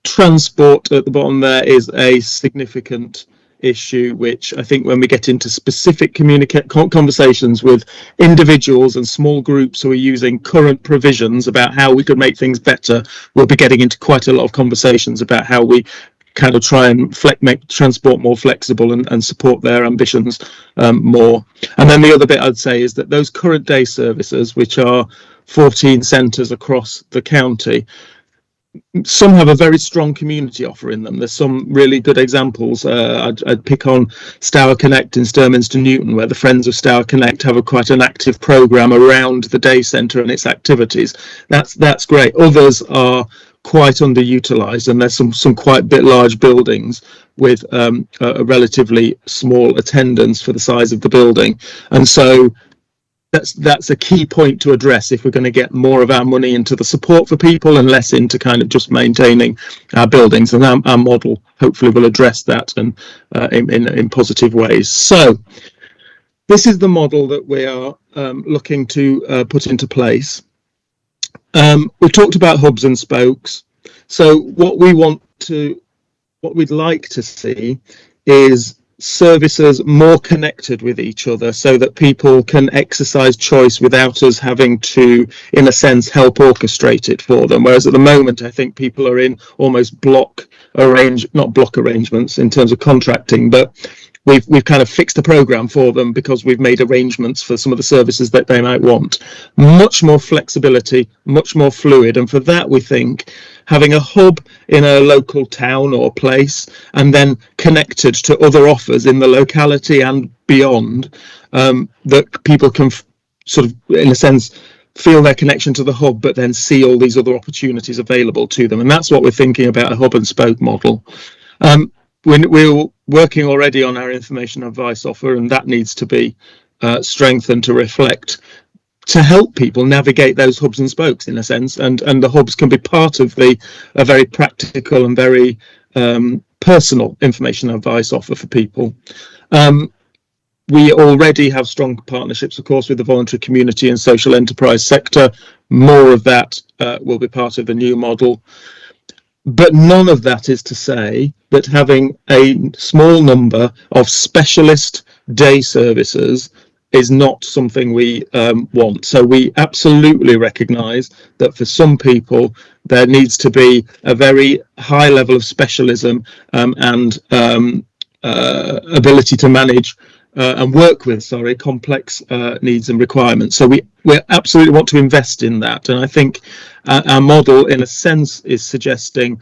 Transport at the bottom there is a significant issue, which I think when we get into specific conversations with individuals and small groups who are using current provisions about how we could make things better, we'll be getting into quite a lot of conversations about how we kind of try and make transport more flexible and support their ambitions more. And then the other bit I'd say is that those current day services, which are 14 centres across the county, some have a very strong community offer in them. There's some really good examples. I'd pick on Stour Connect in Sturminster Newton, where the Friends of Stour Connect have quite an active programme around the day centre and its activities. That's great. Others are quite underutilised, and there's some quite large buildings with a relatively small attendance for the size of the building, and so that's a key point to address if we're going to get more of our money into the support for people and less into kind of just maintaining our buildings. And our model hopefully will address that and in positive ways. So this is the model that we are looking to put into place. We've talked about hubs and spokes. So what we'd like to see is services more connected with each other, so that people can exercise choice without us having to, in a sense, help orchestrate it for them. Whereas at the moment, I think people are in almost not block arrangements in terms of contracting, but we've kind of fixed the program for them because we've made arrangements for some of the services that they might want. Much more flexibility, much more fluid, and for that we think having a hub in a local town or place, and then connected to other offers in the locality and beyond, that people can sort of, in a sense, feel their connection to the hub, but then see all these other opportunities available to them. And that's what we're thinking about, a hub and spoke model. We're working already on our information advice offer, and that needs to be strengthened to reflect to help people navigate those hubs and spokes, in a sense, and the hubs can be part of a very practical and very personal information advice offer for people. We already have strong partnerships, of course, with the voluntary community and social enterprise sector. More of that will be part of the new model. But none of that is to say that having a small number of specialist day services is not something we want. So we absolutely recognise that for some people there needs to be a very high level of specialism and ability to manage and work with, complex needs and requirements. So we absolutely want to invest in that. And I think our model, in a sense, is suggesting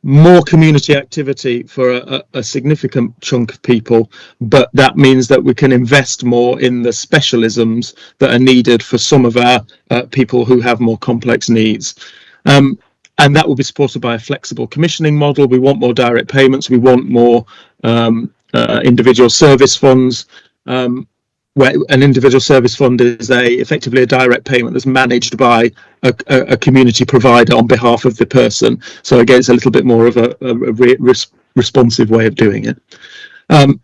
more community activity for a significant chunk of people, but that means that we can invest more in the specialisms that are needed for some of our people who have more complex needs. And that will be supported by a flexible commissioning model. We want more direct payments. We want more individual service funds, where an individual service fund is effectively a direct payment that's managed by a community provider on behalf of the person. So again, it's a little bit more of a responsive way of doing it. We've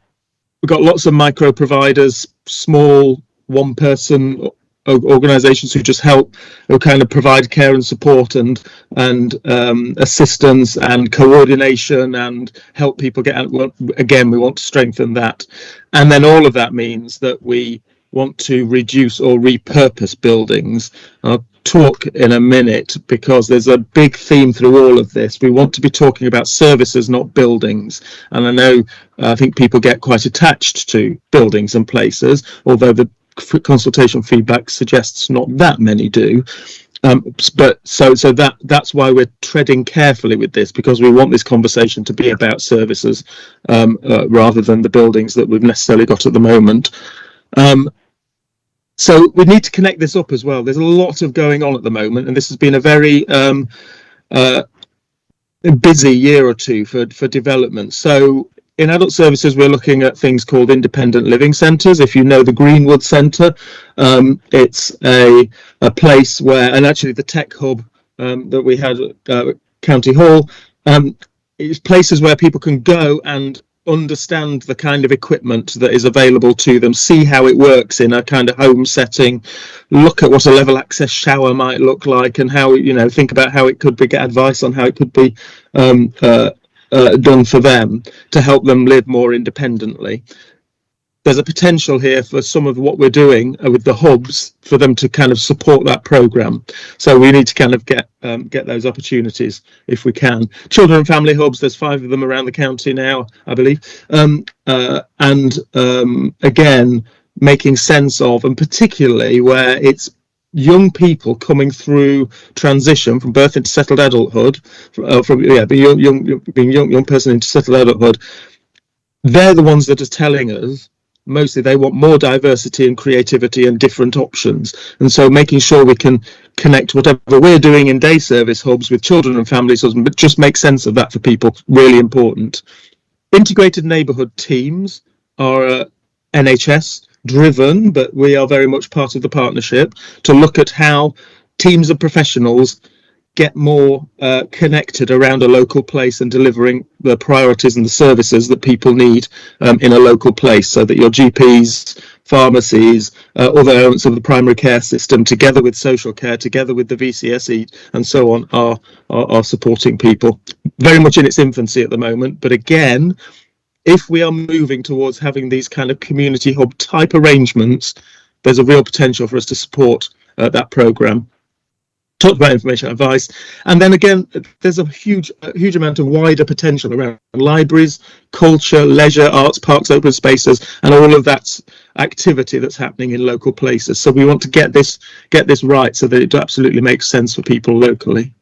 got lots of micro providers, small one-person organisations who just help, who kind of provide care and support and assistance and coordination and help people get out. Well, again, we want to strengthen that, and then all of that means that we want to reduce or repurpose buildings. I'll talk in a minute because there's a big theme through all of this. We want to be talking about services, not buildings, and I think people get quite attached to buildings and places, although the consultation feedback suggests not that many do, but so that's why we're treading carefully with this, because we want this conversation to be about services rather than the buildings that we've necessarily got at the moment. So we need to connect this up as well. There's a lot of going on at the moment, and this has been a very busy year or two for development. So in adult services, we're looking at things called independent living centres. If you know the Greenwood Centre, it's a place where, and actually the tech hub that we had at County Hall, it's places where people can go and understand the kind of equipment that is available to them, see how it works in a kind of home setting, look at what a level access shower might look like, and how, think about how it could be, get advice on how it could be done for them to help them live more independently. There's a potential here for some of what we're doing with the hubs for them to kind of support that program. So we need to kind of get those opportunities if we can. Children and family hubs, there's 5 of them around the county now, I believe. Again, making sense of, and particularly where it's young people coming through transition from birth into settled adulthood, being young person into settled adulthood, they're the ones that are telling us mostly they want more diversity and creativity and different options. And so making sure we can connect whatever we're doing in day service hubs with children and families, but just make sense of that for people, really important. Integrated neighbourhood teams are NHS driven, but we are very much part of the partnership to look at how teams of professionals get more connected around a local place and delivering the priorities and the services that people need in a local place, so that your GPs, pharmacies, other elements of the primary care system, together with social care, together with the VCSE and so on, are supporting people. Very much in its infancy at the moment, but again, if we are moving towards having these kind of community hub type arrangements, there's a real potential for us to support that programme. Talked about information advice, and then again, there's a huge amount of wider potential around libraries, culture, leisure, arts, parks, open spaces, and all of that activity that's happening in local places. So we want to get this right so that it absolutely makes sense for people locally.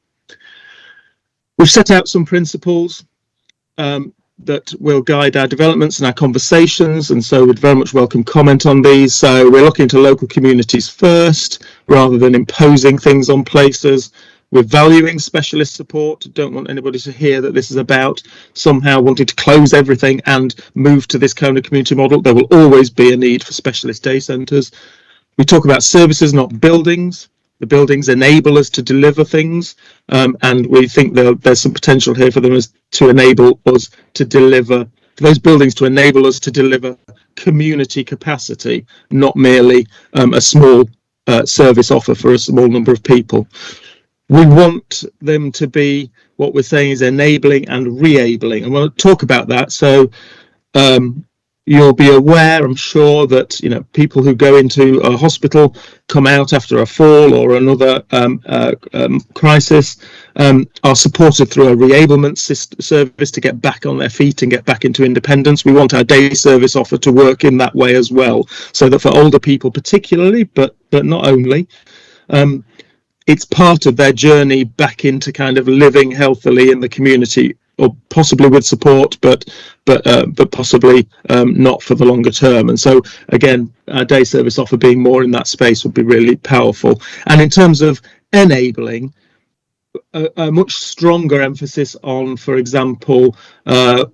We've set out some principles that will guide our developments and our conversations, and so we'd very much welcome comment on these. So we're looking to local communities first, rather than imposing things on places. We're valuing specialist support. Don't want anybody to hear that this is about somehow wanting to close everything and move to this kind of community model. There will always be a need for specialist day centres. We talk about services, not buildings. The buildings enable us to deliver things, and we think there's some potential here for them to enable us to deliver, for those buildings to enable us to deliver community capacity, not merely a small service offer for a small number of people. We want them to be, what we're saying is enabling and re-abling, and we'll talk about that. So you'll be aware, I'm sure, that people who go into a hospital come out after a fall or another crisis, are supported through a reablement service to get back on their feet and get back into independence. We want our day service offer to work in that way as well, so that for older people particularly, but not only, it's part of their journey back into kind of living healthily in the community, or possibly with support, but possibly not for the longer term. And so again, our day service offer being more in that space would be really powerful. And in terms of enabling, a much stronger emphasis on, for example,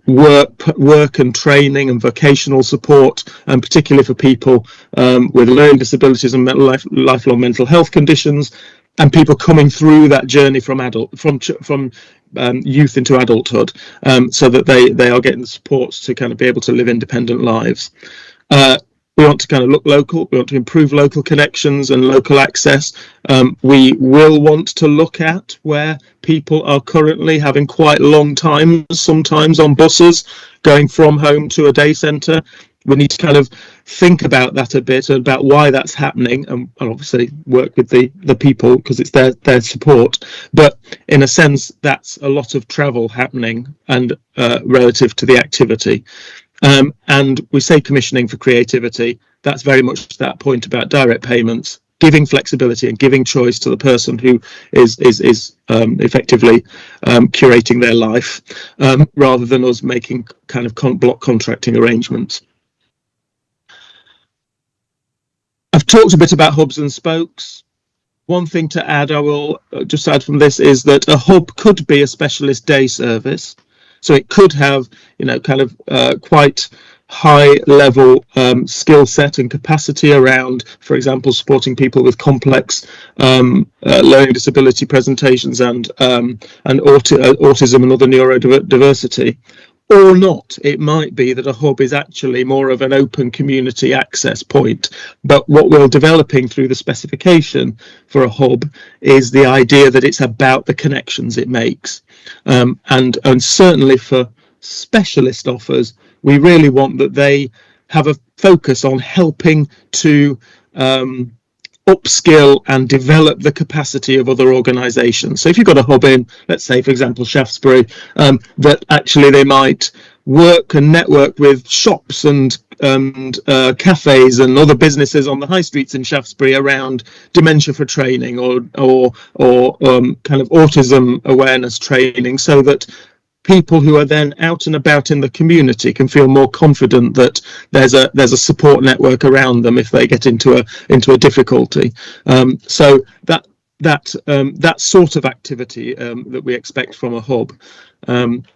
work and training and vocational support, and particularly for people with learning disabilities and lifelong mental health conditions, and people coming through that journey from youth into adulthood, so that they are getting the supports to kind of be able to live independent lives. We want to kind of look local. We want to improve local connections and local access. We will want to look at where people are currently having quite long times, sometimes on buses, going from home to a day centre. We need to kind of think about that a bit, about why that's happening, and obviously work with the people, because it's their support. But in a sense, that's a lot of travel happening, and relative to the activity. And we say commissioning for creativity. That's very much that point about direct payments, giving flexibility and giving choice to the person who is effectively curating their life, rather than us making kind of block contracting arrangements. I've talked a bit about hubs and spokes. One thing to add, I will just add from this, is that a hub could be a specialist day service. So it could have, kind of quite high level skill set and capacity around, for example, supporting people with complex learning disability presentations and autism and other neurodiversity. Or not. It might be that a hub is actually more of an open community access point. But what we're developing through the specification for a hub is the idea that it's about the connections it makes. And certainly for specialist offers, we really want that they have a focus on helping to upskill and develop the capacity of other organisations. So if you've got a hub in, let's say, for example, Shaftesbury, that actually they might work and network with shops and cafes and other businesses on the high streets in Shaftesbury around dementia for training or kind of autism awareness training, so that people who are then out and about in the community can feel more confident that there's a support network around them if they get into a difficulty. So that sort of activity that we expect from a hub. And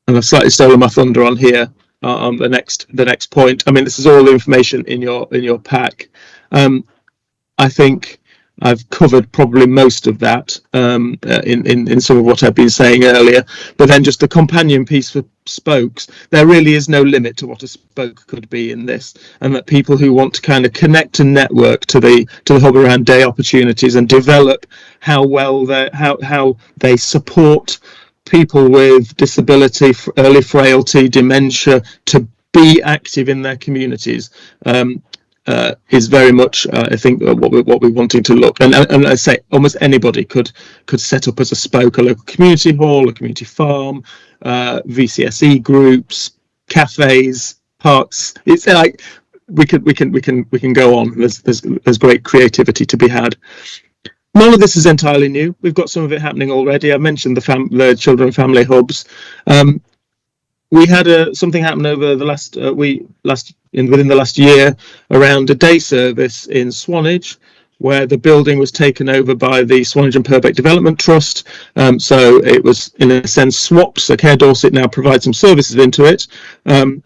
I've slightly stolen my thunder on here on the next point. I mean, this is all the information in your pack. I think I've covered probably most of that in some of what I've been saying earlier, but then just the companion piece for spokes. There really is no limit to what a spoke could be in this, and that people who want to kind of connect and network to the hub around day opportunities and develop how they support people with disability, early frailty, dementia to be active in their communities. Is very much, I think, what we're wanting to look. And I say almost anybody could set up as a spoke, a local community hall, a community farm, VCSE groups, cafes, parks. It's like we can go on. There's great creativity to be had. None of this is entirely new. We've got some of it happening already. I mentioned the children and family hubs. We had something happen over the within the last year around a day service in Swanage, where the building was taken over by the Swanage and Purbeck Development Trust. So it was, in a sense, swapped. So Care Dorset now provides some services into it.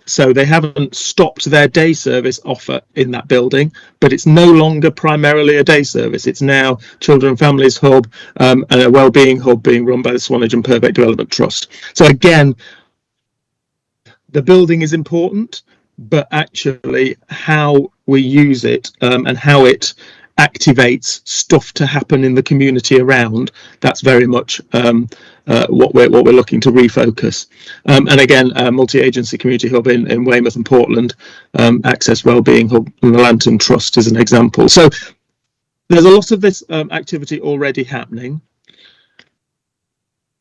So they haven't stopped their day service offer in that building, but it's no longer primarily a day service. It's now Children and Families Hub and a Wellbeing Hub being run by the Swanage and Purbeck Development Trust. So again, the building is important, but actually how we use it and how it activates stuff to happen in the community around, that's very much what we're looking to refocus. And again, multi-agency community hub in Weymouth and Portland, Access Wellbeing Hub and the Lantern Trust is an example. So there's a lot of this activity already happening.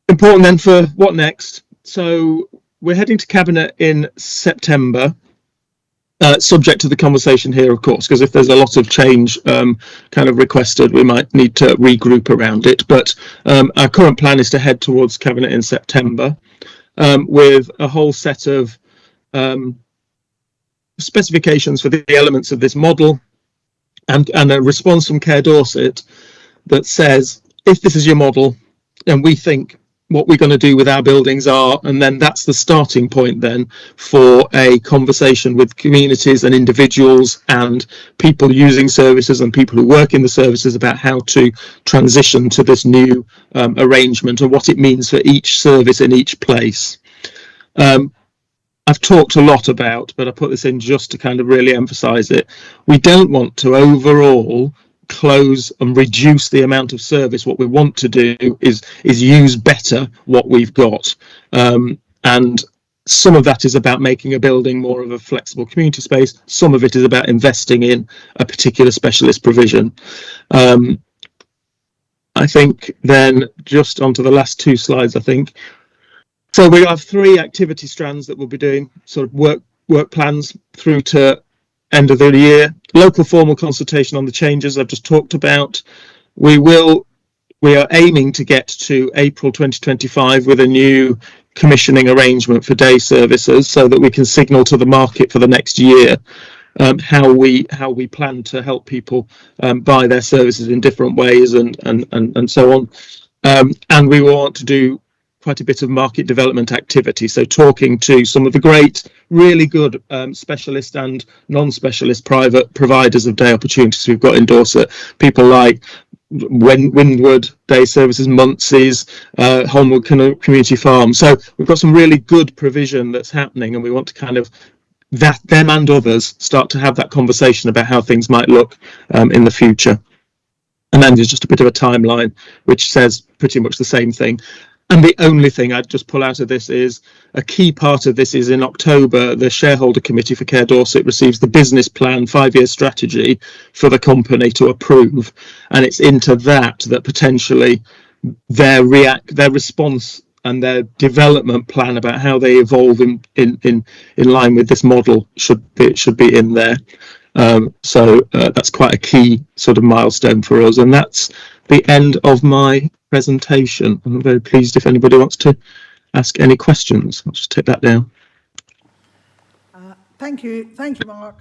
Important then for what next? So we're heading to Cabinet in September. Subject to the conversation here, of course, because if there's a lot of change kind of requested, we might need to regroup around it. But our current plan is to head towards Cabinet in September with a whole set of specifications for the elements of this model and a response from Care Dorset that says, if this is your model and we think what we're going to do with our buildings are, and then that's the starting point then for a conversation with communities and individuals and people using services and people who work in the services about how to transition to this new arrangement and what it means for each service in each place. I've talked a lot about, but I put this in just to kind of really emphasize it. We don't want to overall close and reduce the amount of service. What we want to do is use better what we've got, and some of that is about making a building more of a flexible community space. Some of it is about investing in a particular specialist provision. I think then just onto the last two slides, I think. So we have 3 activity strands that we'll be doing, sort of work plans through to end of the year. Local formal consultation on the changes I've just talked about. We are aiming to get to April 2025 with a new commissioning arrangement for day services, so that we can signal to the market for the next year how we plan to help people buy their services in different ways and so on. And we want to do quite a bit of market development activity, so talking to some of the great, really good specialist and non-specialist private providers of day opportunities we've got in Dorset, people like Windward Day Services, Munsey's, Holmwood Community Farm. So we've got some really good provision that's happening, and we want to kind of them and others start to have that conversation about how things might look in the future. And then there's just a bit of a timeline which says pretty much the same thing. And the only thing I'd just pull out of this is a key part of this is in October, the shareholder committee for Care Dorset receives the business plan 5-year strategy for the company to approve. And it's into that potentially their response and their development plan about how they evolve in line with this model should be in there. So that's quite a key sort of milestone for us. And that's the end of my presentation. I'm very pleased if anybody wants to ask any questions. I'll just take that down. Thank you, Mark.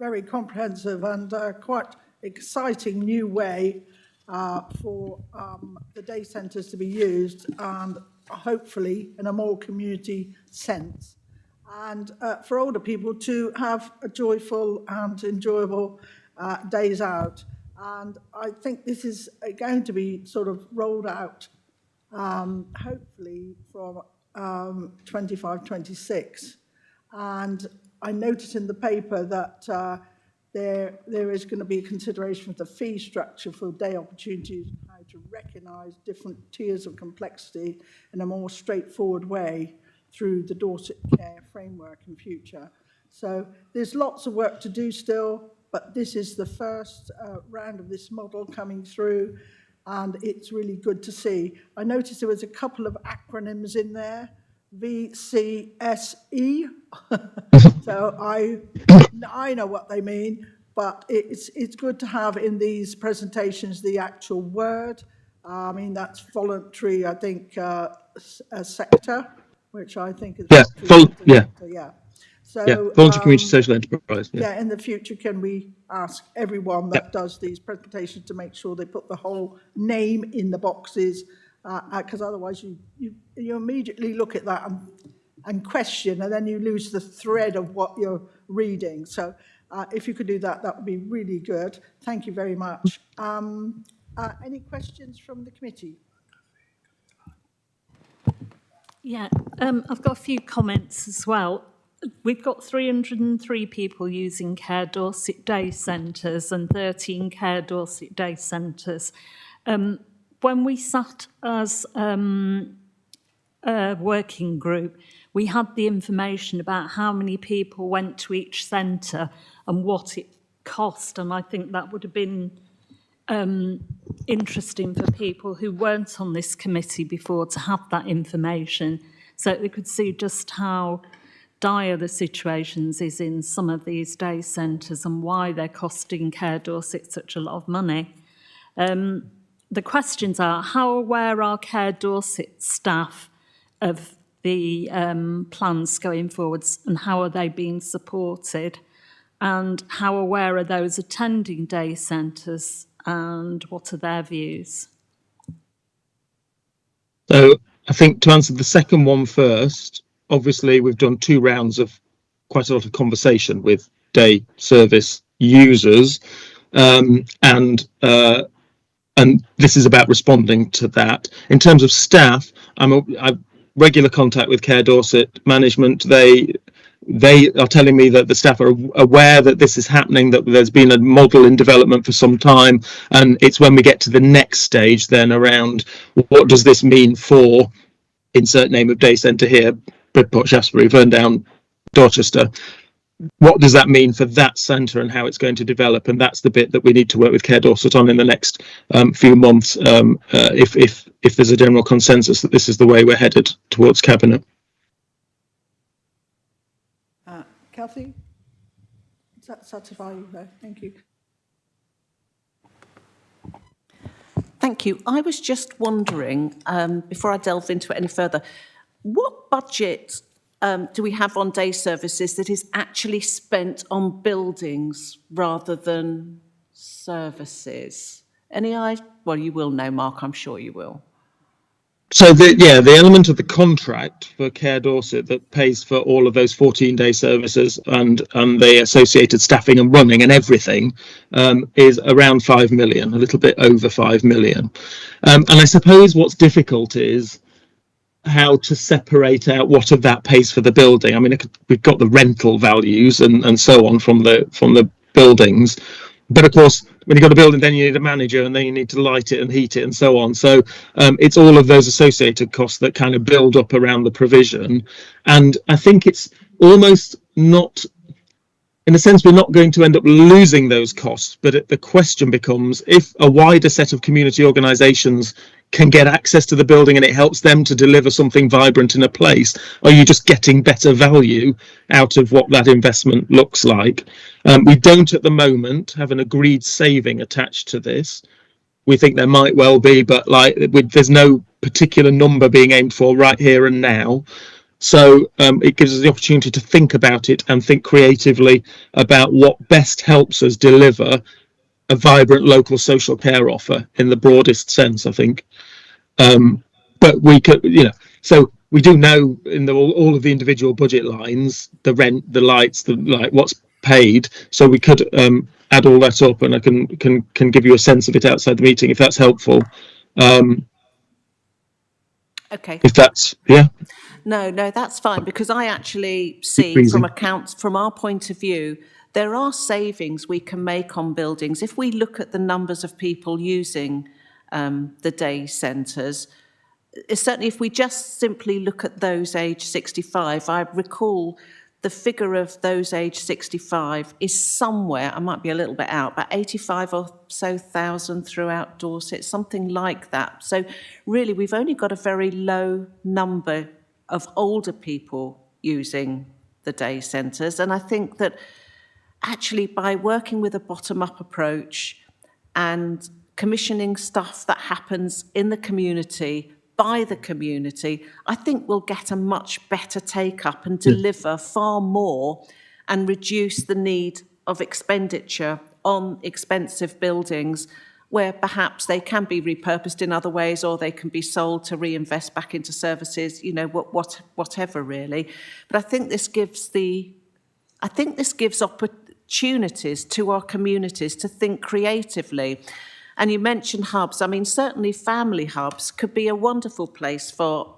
Very comprehensive and quite exciting new way for the day centres to be used, and hopefully in a more community sense, and for older people to have a joyful and enjoyable days out. And I think this is going to be sort of rolled out, hopefully from 25-26. And I noticed in the paper that there is going to be a consideration of the fee structure for day opportunities, how to recognise different tiers of complexity in a more straightforward way through the Dorset Care framework in future. So there's lots of work to do still, but this is the first round of this model coming through, and it's really good to see. I noticed there was a couple of acronyms in there, VCSE. So I know what they mean, but it's good to have in these presentations the actual word. I mean, that's voluntary, I think, sector, which I think is... Yeah, yeah. So, Yeah, voluntary community social enterprise. Yeah. yeah, in the future, can we ask everyone that does these presentations to make sure they put the whole name in the boxes? Because otherwise you immediately look at that and question, and then you lose the thread of what you're reading. So if you could do that, that would be really good. Thank you very much. Any questions from the committee? Yeah, I've got a few comments as well. We've got 303 people using Care Dorset Day Centres and 13 Care Dorset Day Centres. When we sat as a working group, we had the information about how many people went to each centre and what it cost, and I think that would have been interesting for people who weren't on this committee before to have that information, so they could see just how dire the situations is in some of these day centres and why they're costing Care Dorset such a lot of money. The questions are, how aware are Care Dorset staff of the plans going forwards, and how are they being supported? And how aware are those attending day centres, and what are their views? So I think to answer the second one first, obviously we've done 2 rounds of quite a lot of conversation with day service users, and this is about responding to that. In terms of staff, I've regular contact with Care Dorset management. They are telling me that the staff are aware that this is happening, that there's been a model in development for some time, and it's when we get to the next stage then around what does this mean for insert name of day centre here, Bridport, Shaftesbury, Ferndown, Dorchester. What does that mean for that centre and how it's going to develop? And that's the bit that we need to work with Care Dorset on in the next few months, if there's a general consensus that this is the way we're headed towards Cabinet. Kathy? Does that satisfy you there? Thank you. Thank you. I was just wondering, before I delve into it any further, what budget do we have on day services that is actually spent on buildings rather than services? Well, you will know, Mark, I'm sure you will. So the element of the contract for Care Dorset that pays for all of those 14-day services and the associated staffing and running and everything is around 5 million, a little bit over 5 million. And I suppose what's difficult is how to separate out what of that pays for the building. I mean, we've got the rental values and so on from the buildings, but of course, when you've got a building, then you need a manager, and then you need to light it and heat it and so on. So it's all of those associated costs that kind of build up around the provision. And I think it's almost not, in a sense, we're not going to end up losing those costs. But the question becomes, if a wider set of community organisations can get access to the building and it helps them to deliver something vibrant in a place, are you just getting better value out of what that investment looks like? We don't at the moment have an agreed saving attached to this. We think there might well be, but there's no particular number being aimed for right here and now. So it gives us the opportunity to think about it and think creatively about what best helps us deliver a vibrant local social care offer in the broadest sense, I think. But we could, so we do know in all of the individual budget lines, the rent, the lights, what's paid. So we could add all that up, and I can give you a sense of it outside the meeting if that's helpful. Okay. If that's, yeah. No, that's fine, because I actually see from our point of view, there are savings we can make on buildings. If we look at the numbers of people using the day centres, certainly if we just simply look at those aged 65, I recall the figure of those aged 65 is somewhere, I might be a little bit out, but 85 or so thousand throughout Dorset, something like that. So really, we've only got a very low number of older people using the day centres. And I think that actually by working with a bottom-up approach and commissioning stuff that happens in the community, by the community, I think we'll get a much better take-up and deliver far more and reduce the need of expenditure on expensive buildings where perhaps they can be repurposed in other ways or they can be sold to reinvest back into services, you know, whatever really. But I think this gives opportunities to our communities to think creatively. And you mentioned hubs. I mean, certainly family hubs could be a wonderful place for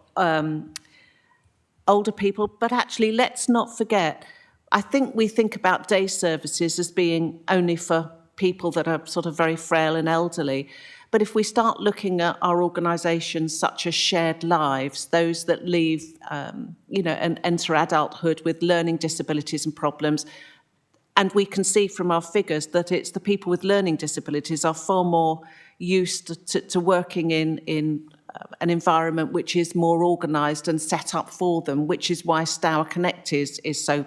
older people, but actually let's not forget, I think we think about day services as being only for people that are sort of very frail and elderly. But if we start looking at our organisations such as Shared Lives, those that leave, you know, and enter adulthood with learning disabilities and problems, and we can see from our figures that it's the people with learning disabilities are far more used to working in an environment which is more organised and set up for them, which is why Stour Connect is so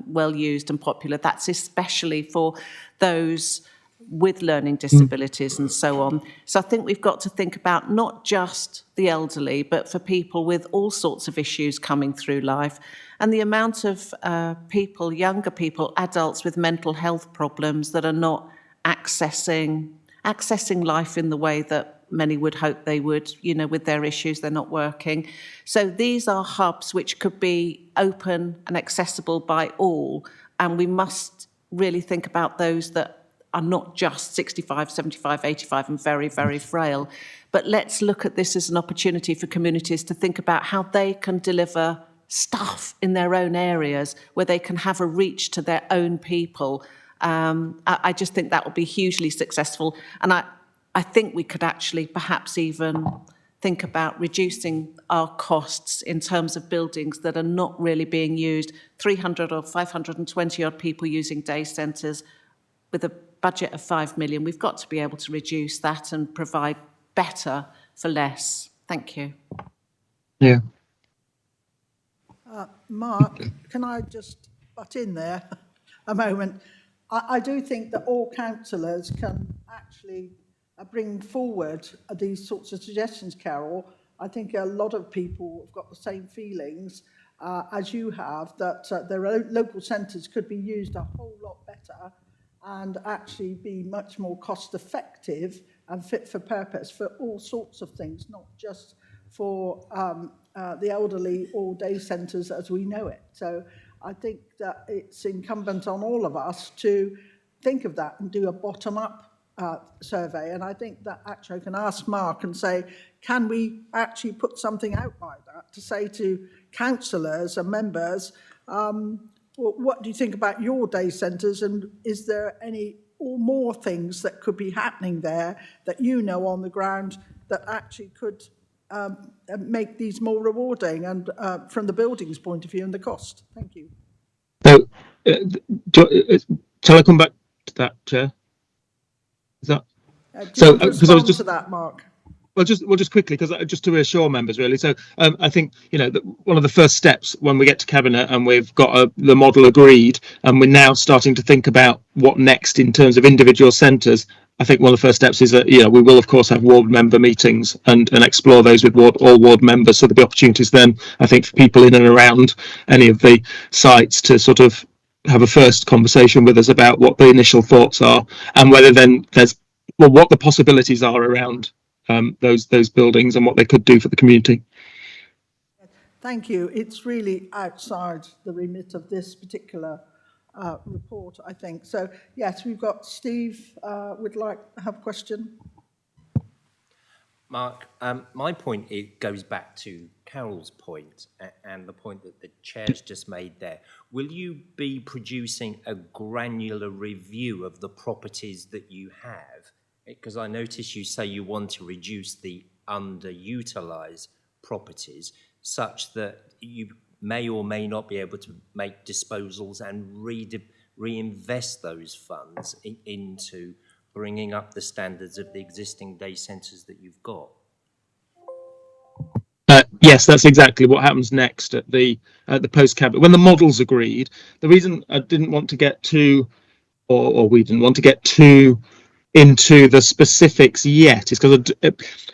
well used and popular. That's especially for those with learning disabilities and so on. So I think we've got to think about not just the elderly, but for people with all sorts of issues coming through life. And the amount of people, younger people, adults with mental health problems that are not accessing life in the way that many would hope they would, you know, with their issues, they're not working. So these are hubs which could be open and accessible by all. And we must really think about those that are not just 65, 75, 85 and very, very frail. But let's look at this as an opportunity for communities to think about how they can deliver stuff in their own areas where they can have a reach to their own people. I just think that will be hugely successful. And I think we could actually perhaps even think about reducing our costs in terms of buildings that are not really being used. 300 or 520 odd people using day centres with a budget of 5 million. We've got to be able to reduce that and provide better for less. Thank you. Yeah. Mark, can I just butt in there a moment? I do think that all councillors can actually bring forward these sorts of suggestions, Carol. I think a lot of people have got the same feelings as you have, that their local centres could be used a whole lot better and actually be much more cost effective and fit for purpose for all sorts of things, not just for the elderly or day centres as we know it. So I think that it's incumbent on all of us to think of that and do a bottom-up survey. And I think that actually I can ask Mark and say, can we actually put something out like that to say to councillors and members, well, what do you think about your day centres, and is there any or more things that could be happening there that you know on the ground that actually could make these more rewarding and from the building's point of view and the cost? Thank you. So, shall I come back to that, Chair? Is that so? Because I was just to that, Mark. Well, just quickly, because just to reassure members, really. So I think, you know, that one of the first steps when we get to Cabinet and we've got the model agreed, and we're now starting to think about what next in terms of individual centres. I think one of the first steps is that, you know, we will of course have ward member meetings and explore those with all ward members. So there'll be opportunities then, I think, for people in and around any of the sites to sort of have a first conversation with us about what the initial thoughts are and whether then what the possibilities are around those buildings and what they could do for the community. Thank you. It's really outside the remit of this particular report, I think. So, yes, we've got Steve would like to have a question. Mark, my point, it goes back to Carol's point and the point that the Chair's just made there. Will you be producing a granular review of the properties that you have? Because I notice you say you want to reduce the underutilised properties such that you may or may not be able to make disposals and reinvest those funds into bringing up the standards of the existing day centres that you've got. Yes, that's exactly what happens next at the post-Cabinet. When the model's agreed, the reason I didn't want to get too, or we didn't want to get too into the specifics yet is because,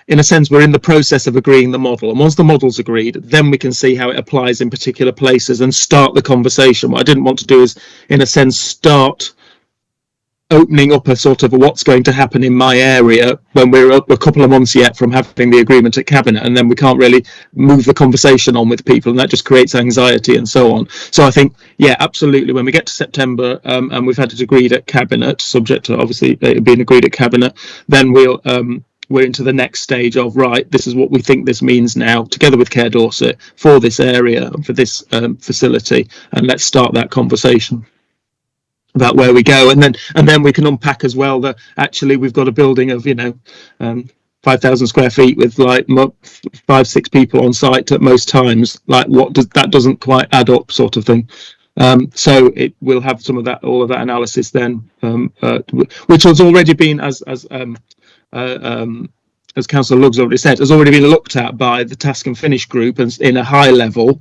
in a sense, we're in the process of agreeing the model. And once the model's agreed, then we can see how it applies in particular places and start the conversation. What I didn't want to do is, in a sense, start opening up a sort of what's going to happen in my area when we're a couple of months yet from having the agreement at Cabinet, and then we can't really move the conversation on with people, and that just creates anxiety and so on. So I think, yeah, absolutely, when we get to September and we've had it agreed at Cabinet, subject to obviously it being agreed at Cabinet, then we're into the next stage of, right, this is what we think this means now, together with Care Dorset, for this area and for this facility, and let's start that conversation about where we go, and then we can unpack as well that actually we've got a building of 5,000 square feet with like 5-6 people on site at most times. Like, what does that doesn't quite add up, sort of thing. So it will have some of that, all of that analysis then, which has already been, as Councillor Luggs already said, has already been looked at by the Task and Finish group and in a high level.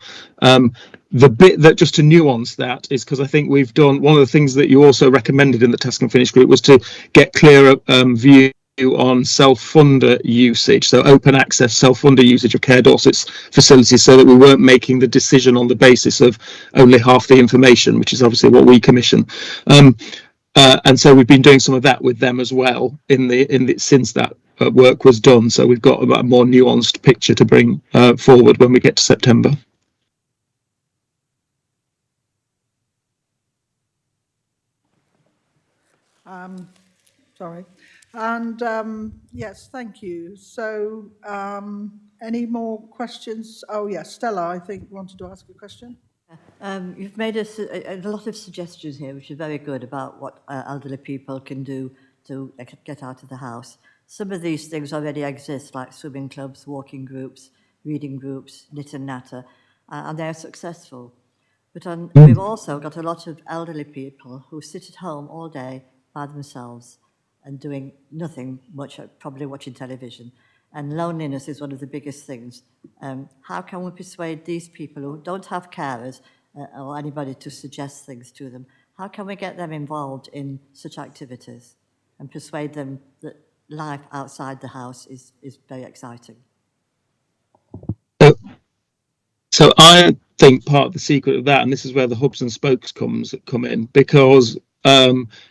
The bit that, just to nuance that, is because I think we've done, one of the things that you also recommended in the Task and Finish group was to get clearer view on self-funder usage, so open access self-funder usage of Care Dorset's facilities, so that we weren't making the decision on the basis of only half the information, which is obviously what we commission. And so we've been doing some of that with them as well since that work was done. So we've got a more nuanced picture to bring forward when we get to September. Sorry. And yes, thank you. So any more questions? Oh yes, Stella, I think wanted to ask a question. You've made a lot of suggestions here, which are very good, about what elderly people can do to get out of the house. Some of these things already exist, like swimming clubs, walking groups, reading groups, knit and natter, and they're successful. But we've also got a lot of elderly people who sit at home all day by themselves and doing nothing much, probably watching television. And loneliness is one of the biggest things. How can we persuade these people who don't have carers or anybody to suggest things to them? How can we get them involved in such activities and persuade them that life outside the house is very exciting? So I think part of the secret of that, and this is where the hubs and spokes come in, because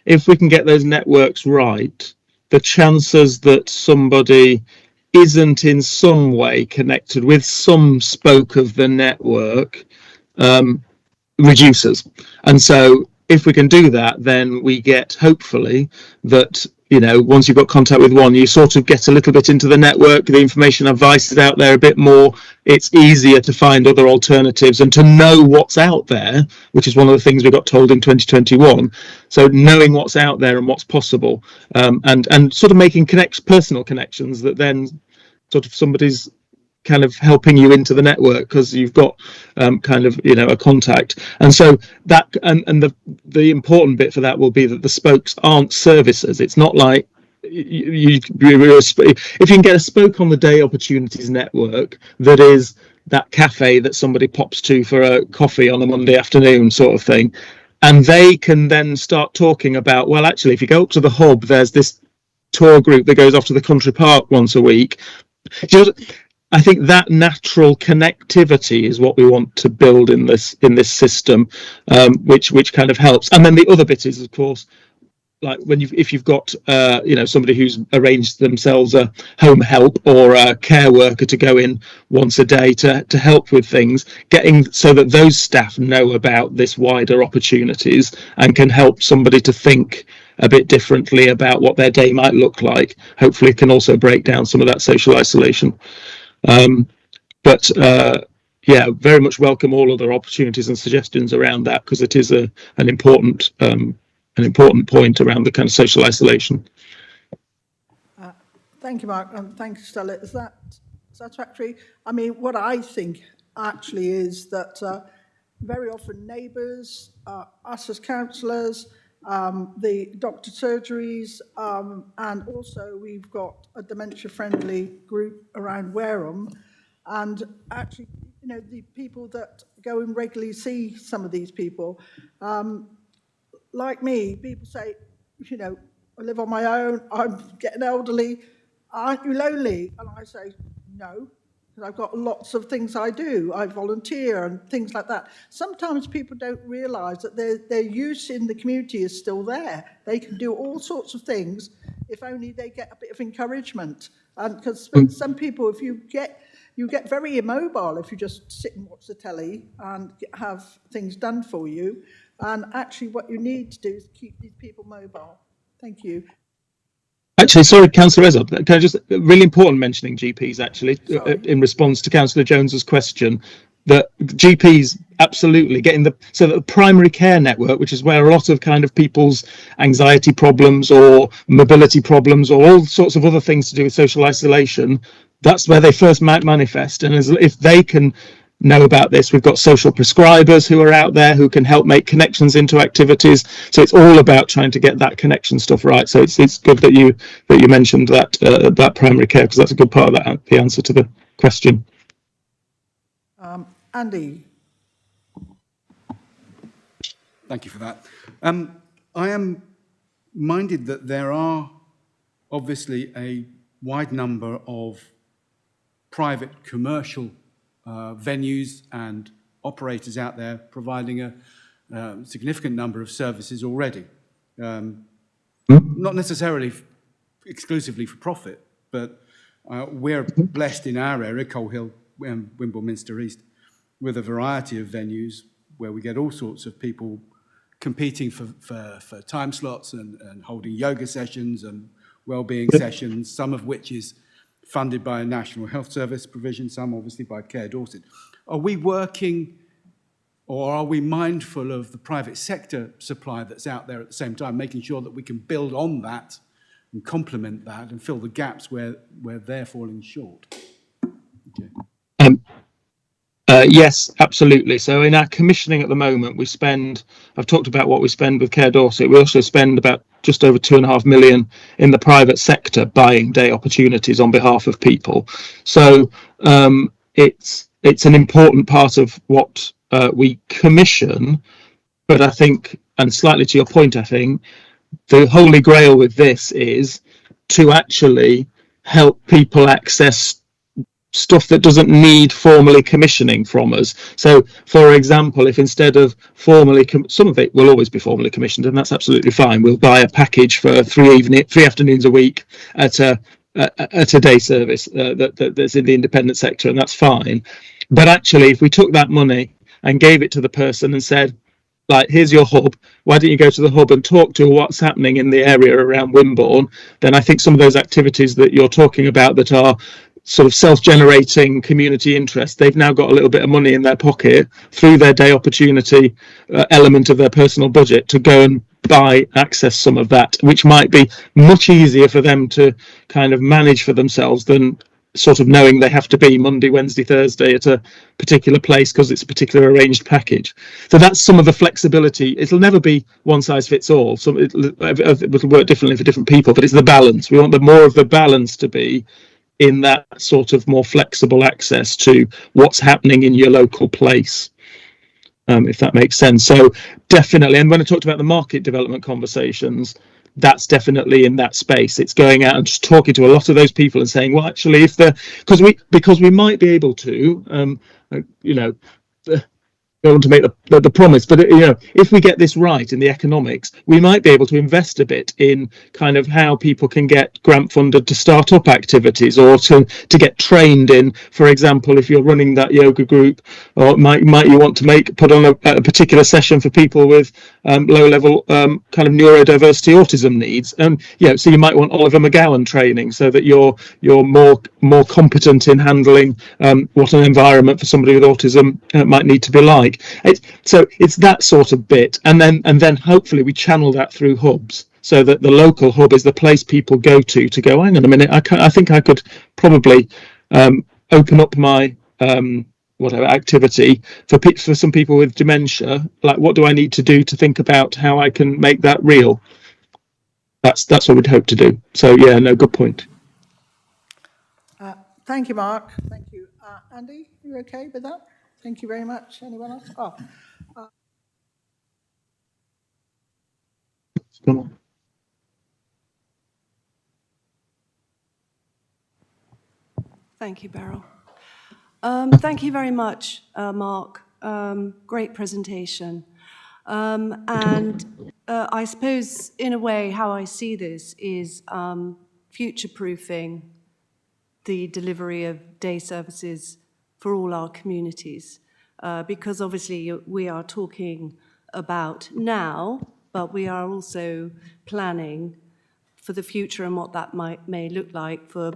if we can get those networks right, the chances that somebody isn't in some way connected with some spoke of the network reduces. And so if we can do that, then we get, hopefully, that, once you've got contact with one, you sort of get a little bit into the network, the information advice is out there a bit more, it's easier to find other alternatives and to know what's out there, which is one of the things we got told in 2021. So knowing what's out there and what's possible, and sort of making personal connections that then sort of somebody's kind of helping you into the network because you've got a contact. And so that, and the important bit for that will be that the spokes aren't services. It's not like if you can get a spoke on the day opportunities network that is that cafe that somebody pops to for a coffee on a Monday afternoon sort of thing, and they can then start talking about, well, actually, if you go up to the hub, there's this tour group that goes off to the country park once a week. I think that natural connectivity is what we want to build in this system, which kind of helps. And then the other bit is, of course, like if you've got somebody who's arranged themselves a home help or a care worker to go in once a day to help with things, getting so that those staff know about this wider opportunities and can help somebody to think a bit differently about what their day might look like. Hopefully, it can also break down some of that social isolation. Very much welcome all other opportunities and suggestions around that, because it is an important point around the kind of social isolation. Thank you, Mark, and thank you, Stella. Is that satisfactory? I mean, what I think actually is that very often neighbours, us as councillors, the doctor surgeries, and also we've got a dementia-friendly group around Wareham, and actually, the people that go and regularly see some of these people, like me, people say, I live on my own, I'm getting elderly, aren't you lonely? And I say, no, because I've got lots of things I do. I volunteer and things like that. Sometimes people don't realise that their use in the community is still there. They can do all sorts of things if only they get a bit of encouragement. And because some people, if you get very immobile if you just sit and watch the telly and have things done for you. And actually what you need to do is keep these people mobile. Thank you. Actually, sorry, Councillor Ezra, can I just, really important mentioning GPs actually, in response to Councillor Jones's question, that GPs absolutely getting so that the primary care network, which is where a lot of kind of people's anxiety problems or mobility problems or all sorts of other things to do with social isolation, that's where they first might manifest. And if they can know about this, we've got social prescribers who are out there who can help make connections into activities. So it's all about trying to get that connection stuff right. So it's good that you mentioned that primary care, because that's a good part of the answer to the question. Andy. Thank you for that. I am minded that there are obviously a wide number of private commercial venues and operators out there providing a significant number of services already. Not necessarily exclusively for profit, but we're blessed in our area, Coal Hill, Wimborne Minster East, with a variety of venues where we get all sorts of people competing for time slots and holding yoga sessions and wellbeing sessions, some of which is funded by a National Health Service provision, some obviously by Care Dorset. Are we working, or are we mindful of the private sector supply that's out there at the same time, making sure that we can build on that and complement that and fill the gaps where they're falling short? Okay. Yes, absolutely. So in our commissioning at the moment, we spend, I've talked about what we spend with Care Dorset. We also spend about just over 2.5 million in the private sector buying day opportunities on behalf of people. So it's an important part of what we commission. But I think, and slightly to your point, I think the holy grail with this is to actually help people access stuff that doesn't need formally commissioning from us. So, for example, if instead of formally, some of it will always be formally commissioned, and that's absolutely fine. We'll buy a package for three afternoons a week at a day service that's in the independent sector, and that's fine. But actually, if we took that money and gave it to the person and said, like, here's your hub, why don't you go to the hub and talk to what's happening in the area around Wimborne, then I think some of those activities that you're talking about that are sort of self-generating community interest, they've now got a little bit of money in their pocket through their day opportunity element of their personal budget to go and access some of that, which might be much easier for them to kind of manage for themselves than sort of knowing they have to be Monday, Wednesday, Thursday at a particular place because it's a particular arranged package. So that's some of the flexibility. It'll never be one size fits all. So it'll work differently for different people, but it's the balance. We want more of the balance to be in that sort of more flexible access to what's happening in your local place, if that makes sense. So definitely, and when I talked about the market development conversations, that's definitely in that space. It's going out and just talking to a lot of those people and saying, well, actually, because we might be able to, don't want to make the promise, but if we get this right in the economics, we might be able to invest a bit in kind of how people can get grant funded to start up activities or to get trained in, for example, if you're running that yoga group, or might you want to put on a particular session for people with low level kind of neurodiversity autism needs, and so you might want Oliver McGowan training so that you're more competent in handling what an environment for somebody with autism might need to be like. So it's that sort of bit, and then hopefully we channel that through hubs so that the local hub is the place people go to go, hang on a minute, I think I could probably open up my whatever activity for some people with dementia. Like, what do I need to do to think about how I can make that real? That's what we'd hope to do. So yeah, no, good point. Thank you, Mark. Thank you. Andy, you okay with that? Thank you very much. Anyone else? Thank you, Beryl. Thank you very much, Mark. Great presentation. I suppose, in a way, how I see this is future-proofing the delivery of day services for all our communities. Because obviously we are talking about now, but we are also planning for the future and what that may look like for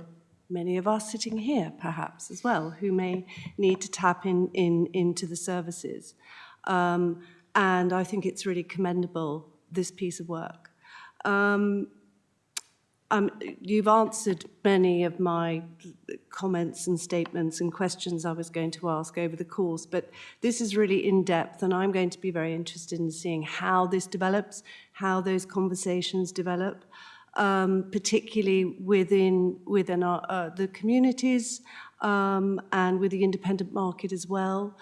many of us sitting here, perhaps, as well, who may need to tap into the services. And I think it's really commendable, this piece of work. You've answered many of my comments and statements and questions I was going to ask over the course, but this is really in-depth, and I'm going to be very interested in seeing how this develops, how those conversations develop, particularly within the communities and with the independent market as well,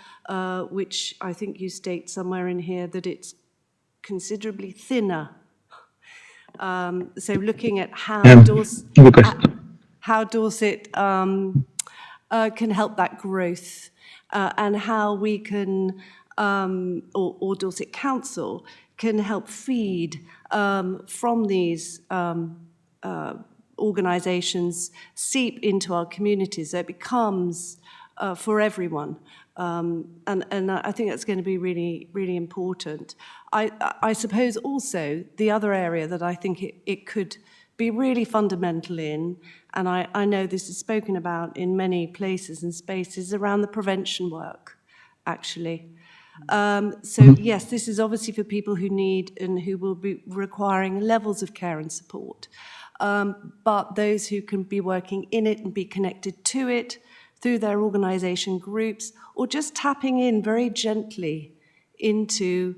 which I think you state somewhere in here that it's considerably thinner. So looking at how Dorset can help that growth and how we can, or Dorset Council can help feed from these organisations, seep into our communities, so it becomes for everyone. And I think that's going to be really, really important. I suppose also the other area that I think it could be really fundamental in, and I know this is spoken about in many places and spaces, around the prevention work, actually. So yes, this is obviously for people who need and who will be requiring levels of care and support. But those who can be working in it and be connected to it through their organisation groups, or just tapping in very gently into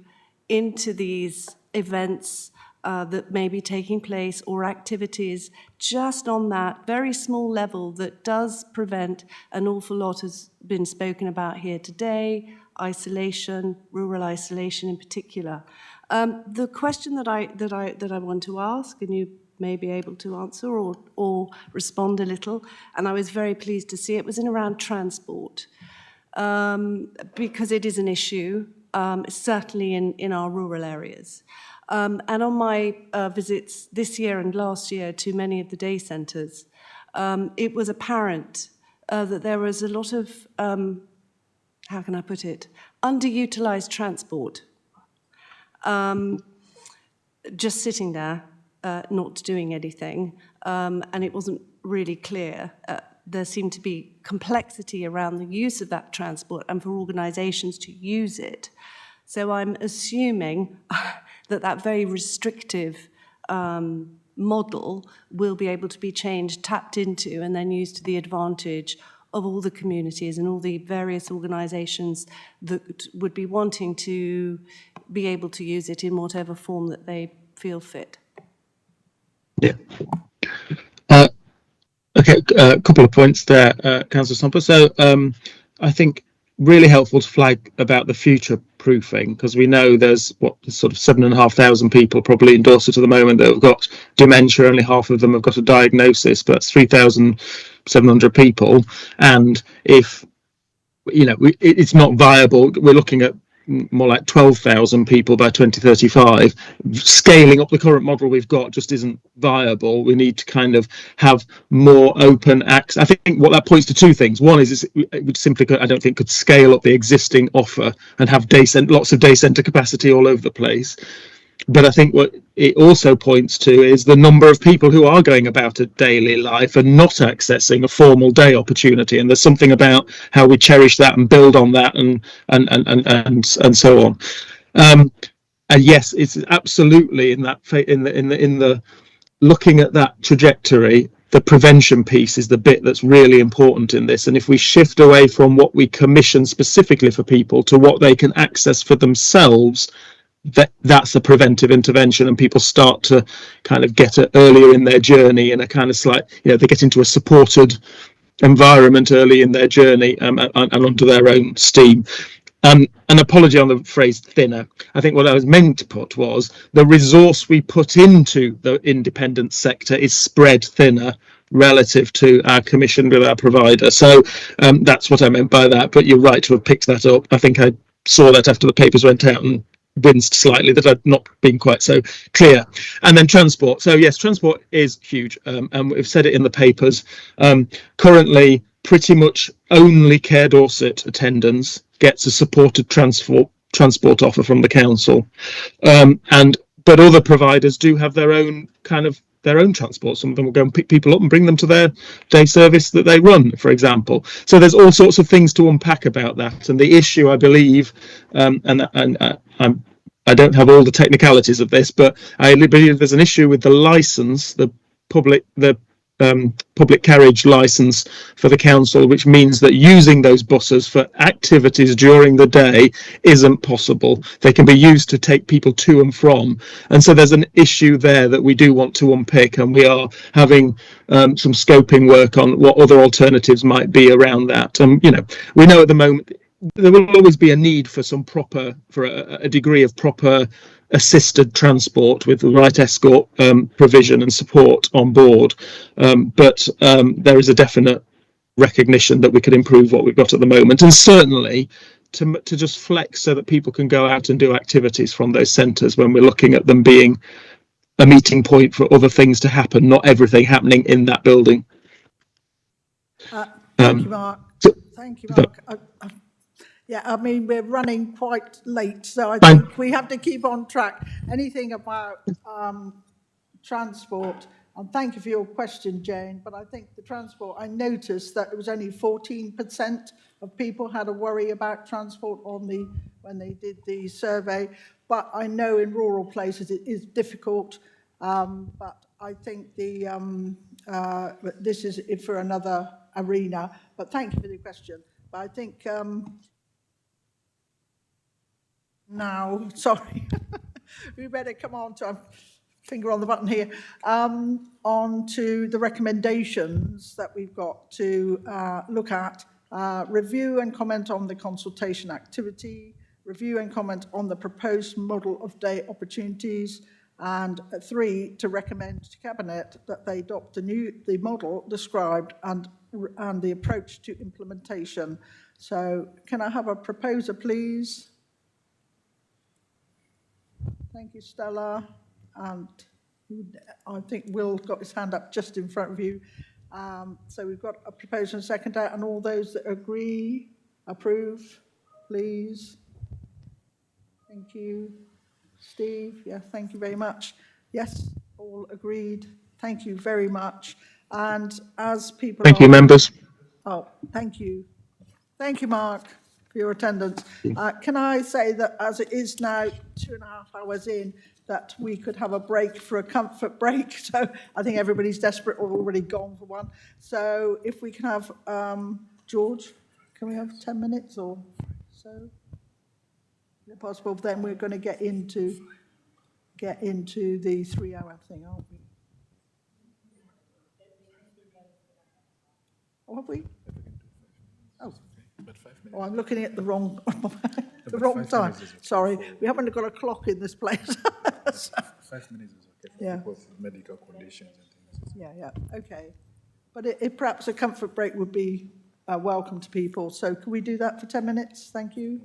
these events that may be taking place, or activities just on that very small level that does prevent an awful lot has been spoken about here today, isolation, rural isolation in particular. The question that I want to ask, and you may be able to answer or respond a little, and I was very pleased to see it, was in around transport, because it is an issue, certainly in our rural areas. And on my visits this year and last year to many of the day centres, it was apparent that there was a lot of, how can I put it, underutilised transport, just sitting there, not doing anything, and it wasn't really clear. There seemed to be complexity around the use of that transport and for organisations to use it. So I'm assuming that very restrictive model will be able to be changed, tapped into, and then used to the advantage of all the communities and all the various organisations that would be wanting to be able to use it in whatever form that they feel fit. Yeah. Okay, a couple of points there, Councillor Stomper. So I think really helpful to flag about the future proofing, because we know there's sort of 7,500 people probably in Dorset at the moment that have got dementia. Only half of them have got a diagnosis, but that's 3,700 people. And if it's not viable, we're looking at more like 12,000 people by 2035. Scaling up the current model we've got just isn't viable. We need to kind of have more open access. I think what that points to two things. One is it would simply, I don't think, could scale up the existing offer and have lots of day centre capacity all over the place. But I think what it also points to is the number of people who are going about a daily life and not accessing a formal day opportunity. And there's something about how we cherish that and build on that and so on. And yes, it's absolutely in the looking at that trajectory. The prevention piece is the bit that's really important in this. And if we shift away from what we commission specifically for people to what they can access for themselves, that's a preventive intervention, and people start to kind of get it earlier in their journey in a kind of they get into a supported environment early in their journey and under their own steam. An apology on the phrase thinner. I think what I was meant to put was the resource we put into the independent sector is spread thinner relative to our commission with our provider. So that's what I meant by that. But you're right to have picked that up. I think I saw that after the papers went out and winced slightly that I'd not been quite so clear. And then transport. So yes, transport is huge, and we've said it in the papers. Currently, pretty much only Care Dorset attendance gets a supported transport offer from the council, but other providers do have their own transport. Some of them will go and pick people up and bring them to their day service that they run, for example. So there's all sorts of things to unpack about that. And the issue, I believe, I don't have all the technicalities of this, but I believe there's an issue with the license, the public carriage license for the council, which means that using those buses for activities during the day isn't possible. They can be used to take people to and from, and so there's an issue there that we do want to unpick, and we are having some scoping work on what other alternatives might be around that. We know at the moment there will always be a need for a degree of proper assisted transport with the right escort provision and support on board, but there is a definite recognition that we could improve what we've got at the moment, and certainly to just flex so that people can go out and do activities from those centres when we're looking at them being a meeting point for other things to happen, not everything happening in that building. Thank you, Mark. Thank you, Mark. Yeah, I mean, we're running quite late, so I think we have to keep on track. Anything about transport, and thank you for your question, Jane, but I think the transport, I noticed that it was only 14% of people had a worry about transport when they did the survey, but I know in rural places it is difficult, but I think this is for another arena, but thank you for the question. But I think now, sorry, we better come on to, finger on the button here, on to the recommendations that we've got to look at. Review and comment on the consultation activity, review and comment on the proposed model of day opportunities, and 3, to recommend to Cabinet that they adopt the model described and the approach to implementation. So can I have a proposer, please? Thank you, Stella. And I think Will got his hand up just in front of you. So we've got a proposer and seconder, and all those that agree, approve, please. Thank you. Steve, yeah, thank you very much. Yes, all agreed. Thank you very much. And as people Thank you, members. Oh, thank you. Thank you, Mark, for your attendance. Can I say that as it is now 2.5 hours in, that we could have a break for a comfort break? So I think everybody's desperate or already gone for one. So if we can have, George, can we have 10 minutes or so? If possible, then we're going to get into the 3-hour thing, aren't we? Oh, have we? Oh, I'm looking at the wrong time. Sorry, we haven't got a clock in this place. 5 minutes is okay for people with medical conditions and things. Yeah, okay. But perhaps a comfort break would be welcome to people. So can we do that for 10 minutes? Thank you.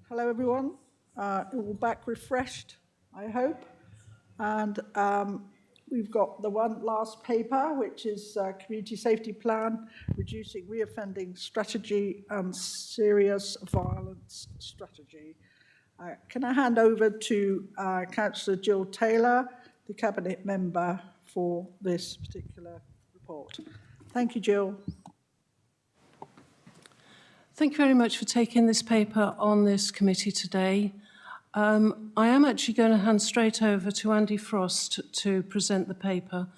Hello, everyone. All back refreshed, I hope. And we've got the one last paper, which is Community Safety Plan, Reducing Reoffending Strategy and Serious Violence Strategy. Can I hand over to Councillor Jill Taylor, the Cabinet Member for this particular report. Thank you, Jill. Thank you very much for taking this paper on this committee today. I am actually going to hand straight over to Andy Frost to present the paper.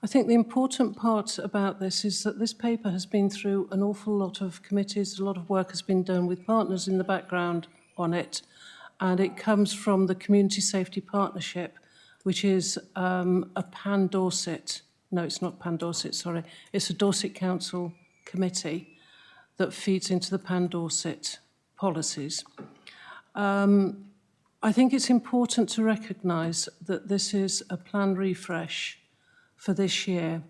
I think the important part about this is that this paper has been through an awful lot of committees, a lot of work has been done with partners in the background on it, and it comes from the Community Safety Partnership, which is a Pan-Dorset, no, it's not Pan-Dorset, sorry, it's a Dorset Council committee that feeds into the Pan-Dorset policies. I think it's important to recognise that this is a plan refresh for this year.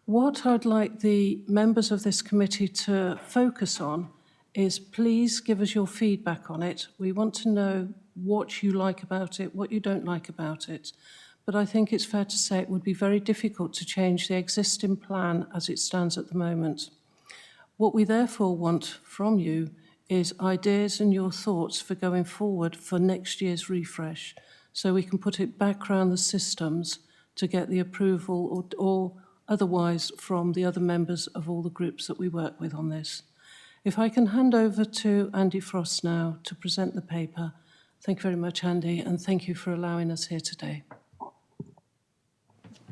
What I'd like the members of this committee to focus on is please give us your feedback on it. We want to know what you like about it, what you don't like about it. But I think it's fair to say it would be very difficult to change the existing plan as it stands at the moment. What we therefore want from you is ideas and your thoughts for going forward for next year's refresh, so we can put it back around the systems to get the approval or otherwise from the other members of all the groups that we work with on this. If I can hand over to Andy Frost now to present the paper. Thank you very much, Andy, and thank you for allowing us here today.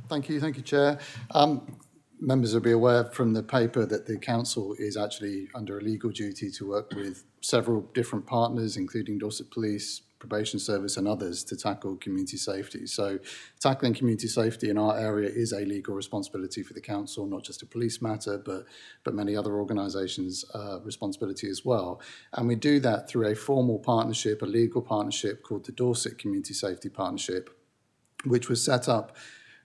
Thank you, Chair. Members will be aware from the paper that the Council is actually under a legal duty to work with several different partners, including Dorset Police, Probation Service and others, to tackle community safety. So tackling community safety in our area is a legal responsibility for the Council, not just a police matter, but many other organisations' responsibility as well. And we do that through a formal partnership, a legal partnership called the Dorset Community Safety Partnership, which was set up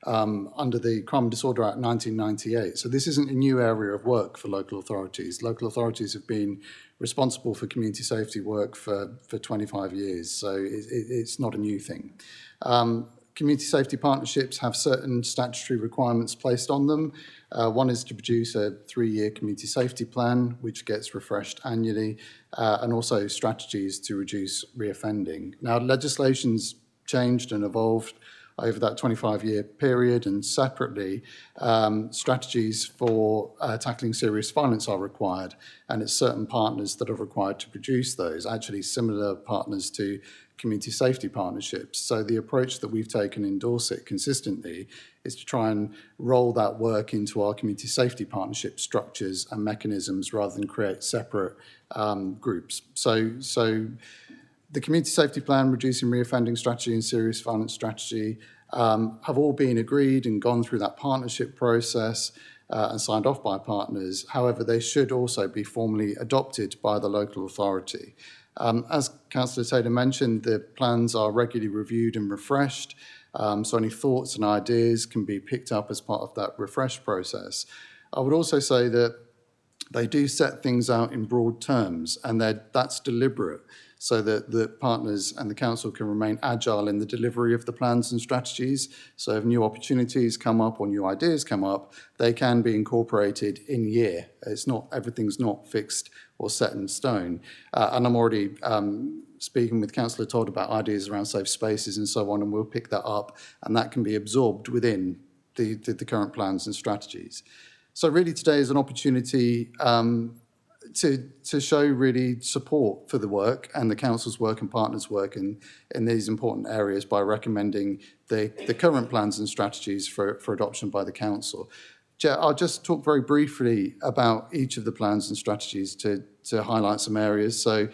under the Crime and Disorder Act 1998. So this isn't a new area of work for local authorities. Local authorities have been responsible for community safety work for 25 years, so it's not a new thing. Community safety partnerships have certain statutory requirements placed on them. One is to produce a 3-year community safety plan, which gets refreshed annually, and also strategies to reduce reoffending. Now, legislation's changed and evolved over that 25-year period, and separately, strategies for tackling serious violence are required, and it's certain partners that are required to produce those, actually similar partners to community safety partnerships. So the approach that we've taken in Dorset consistently is to try and roll that work into our community safety partnership structures and mechanisms rather than create separate groups. So the Community Safety Plan, Reducing Reoffending Strategy and Serious Violence Strategy have all been agreed and gone through that partnership process and signed off by partners. However, they should also be formally adopted by the local authority. As Councillor Taylor mentioned, the plans are regularly reviewed and refreshed, so any thoughts and ideas can be picked up as part of that refresh process. I would also say that they do set things out in broad terms, and that's deliberate, so that the partners and the Council can remain agile in the delivery of the plans and strategies. So if new opportunities come up or new ideas come up, they can be incorporated in year. Everything's not fixed or set in stone. And I'm already speaking with Councillor Todd about ideas around safe spaces and so on, and we'll pick that up, and that can be absorbed within the current plans and strategies. So really today is an opportunity to show really support for the work and the Council's work and partners' work in these important areas by recommending the current plans and strategies for adoption by the Council. Chair, I'll just talk very briefly about each of the plans and strategies to highlight some areas. So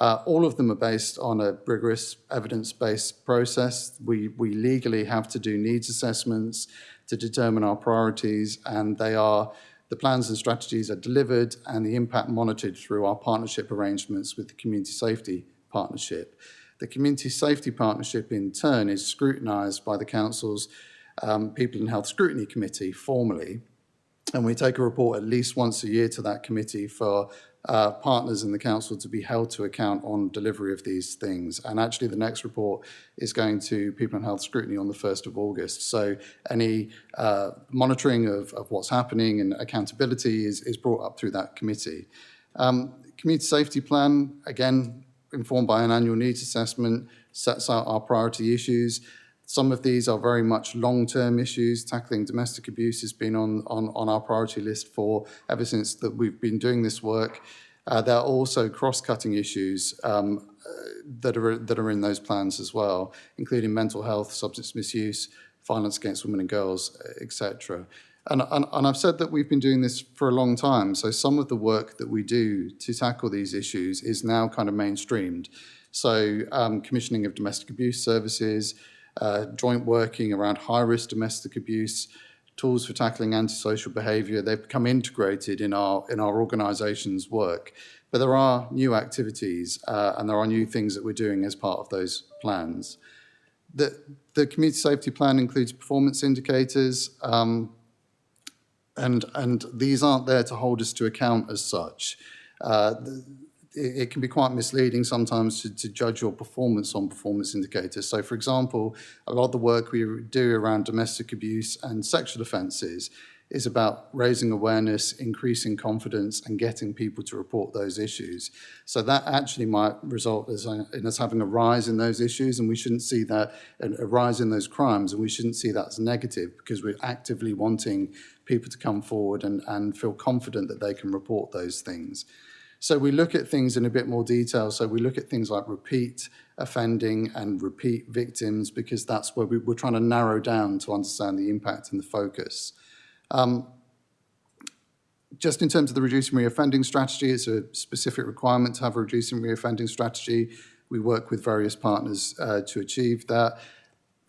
all of them are based on a rigorous evidence-based process. We legally have to do needs assessments to determine our priorities, and the plans and strategies are delivered and the impact monitored through our partnership arrangements with the Community Safety Partnership. The Community Safety Partnership, in turn, is scrutinised by the Council's People and Health Scrutiny Committee formally, and we take a report at least once a year to that committee for partners in the council to be held to account on delivery of these things. And actually the next report is going to People and Health Scrutiny on the 1st of August. So any monitoring of what's happening and accountability is brought up through that committee. Community safety plan, again, informed by an annual needs assessment, sets out our priority issues. Some of these are very much long-term issues. Tackling domestic abuse has been on our priority list for ever since that we've been doing this work. There are also cross-cutting issues that are in those plans as well, including mental health, substance misuse, violence against women and girls, etc. And I've said that we've been doing this for a long time, so some of the work that we do to tackle these issues is now kind of mainstreamed. So commissioning of domestic abuse services, joint working around high-risk domestic abuse, tools for tackling antisocial behaviour, they've become integrated in our organisation's work. But there are new activities and there are new things that we're doing as part of those plans. The community safety plan includes performance indicators, and these aren't there to hold us to account as such. It can be quite misleading sometimes to judge your performance on performance indicators. So, for example, a lot of the work we do around domestic abuse and sexual offences is about raising awareness, increasing confidence, and getting people to report those issues. So that actually might result in us having a rise in those issues, and we shouldn't see that, a rise in those crimes, and we shouldn't see that as negative, because we're actively wanting people to come forward and feel confident that they can report those things. So we look at things in a bit more detail. So we look at things like repeat offending and repeat victims, because that's where we're trying to narrow down to understand the impact and the focus. Just in terms of the reducing reoffending strategy, it's a specific requirement to have a reducing reoffending strategy. We work with various partners to achieve that.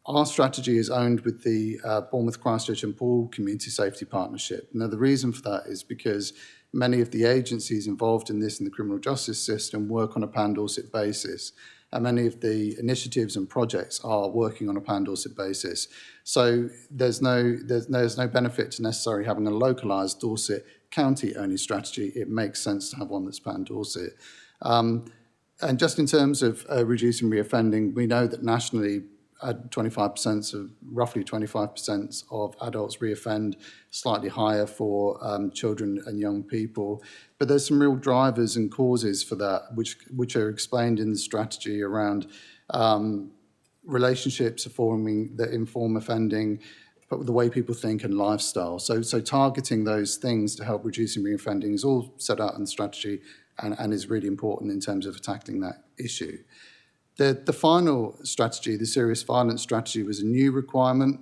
Our strategy is owned with the Bournemouth, Christchurch and Poole Community Safety Partnership. Now, the reason for that is because many of the agencies involved in this in the criminal justice system work on a Pan Dorset basis, and many of the initiatives and projects are working on a Pan Dorset basis. So there's no benefit to necessarily having a localised Dorset County-only strategy. It makes sense to have one that's Pan Dorset. And just in terms of reducing reoffending, we know that nationally, roughly 25% of adults reoffend, slightly higher for children and young people. But there's some real drivers and causes for that, which are explained in the strategy around relationships forming that inform offending, but the way people think and lifestyle. So targeting those things to help reducing reoffending is all set out in the strategy and is really important in terms of tackling that issue. The final strategy, the serious violence strategy, was a new requirement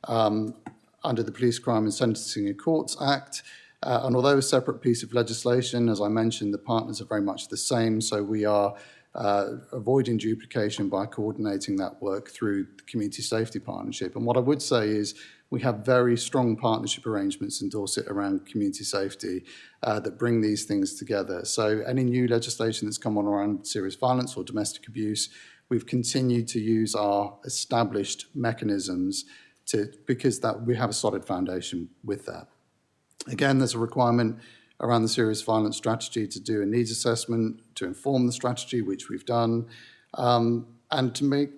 under the Police Crime and Sentencing in Courts Act. And although a separate piece of legislation, as I mentioned, the partners are very much the same. So we are avoiding duplication by coordinating that work through the Community Safety Partnership. And what I would say is we have very strong partnership arrangements in Dorset around community safety that bring these things together. So any new legislation that's come on around serious violence or domestic abuse, we've continued to use our established mechanisms because we have a solid foundation with that. Again, there's a requirement around the serious violence strategy to do a needs assessment to inform the strategy, which we've done, and to make.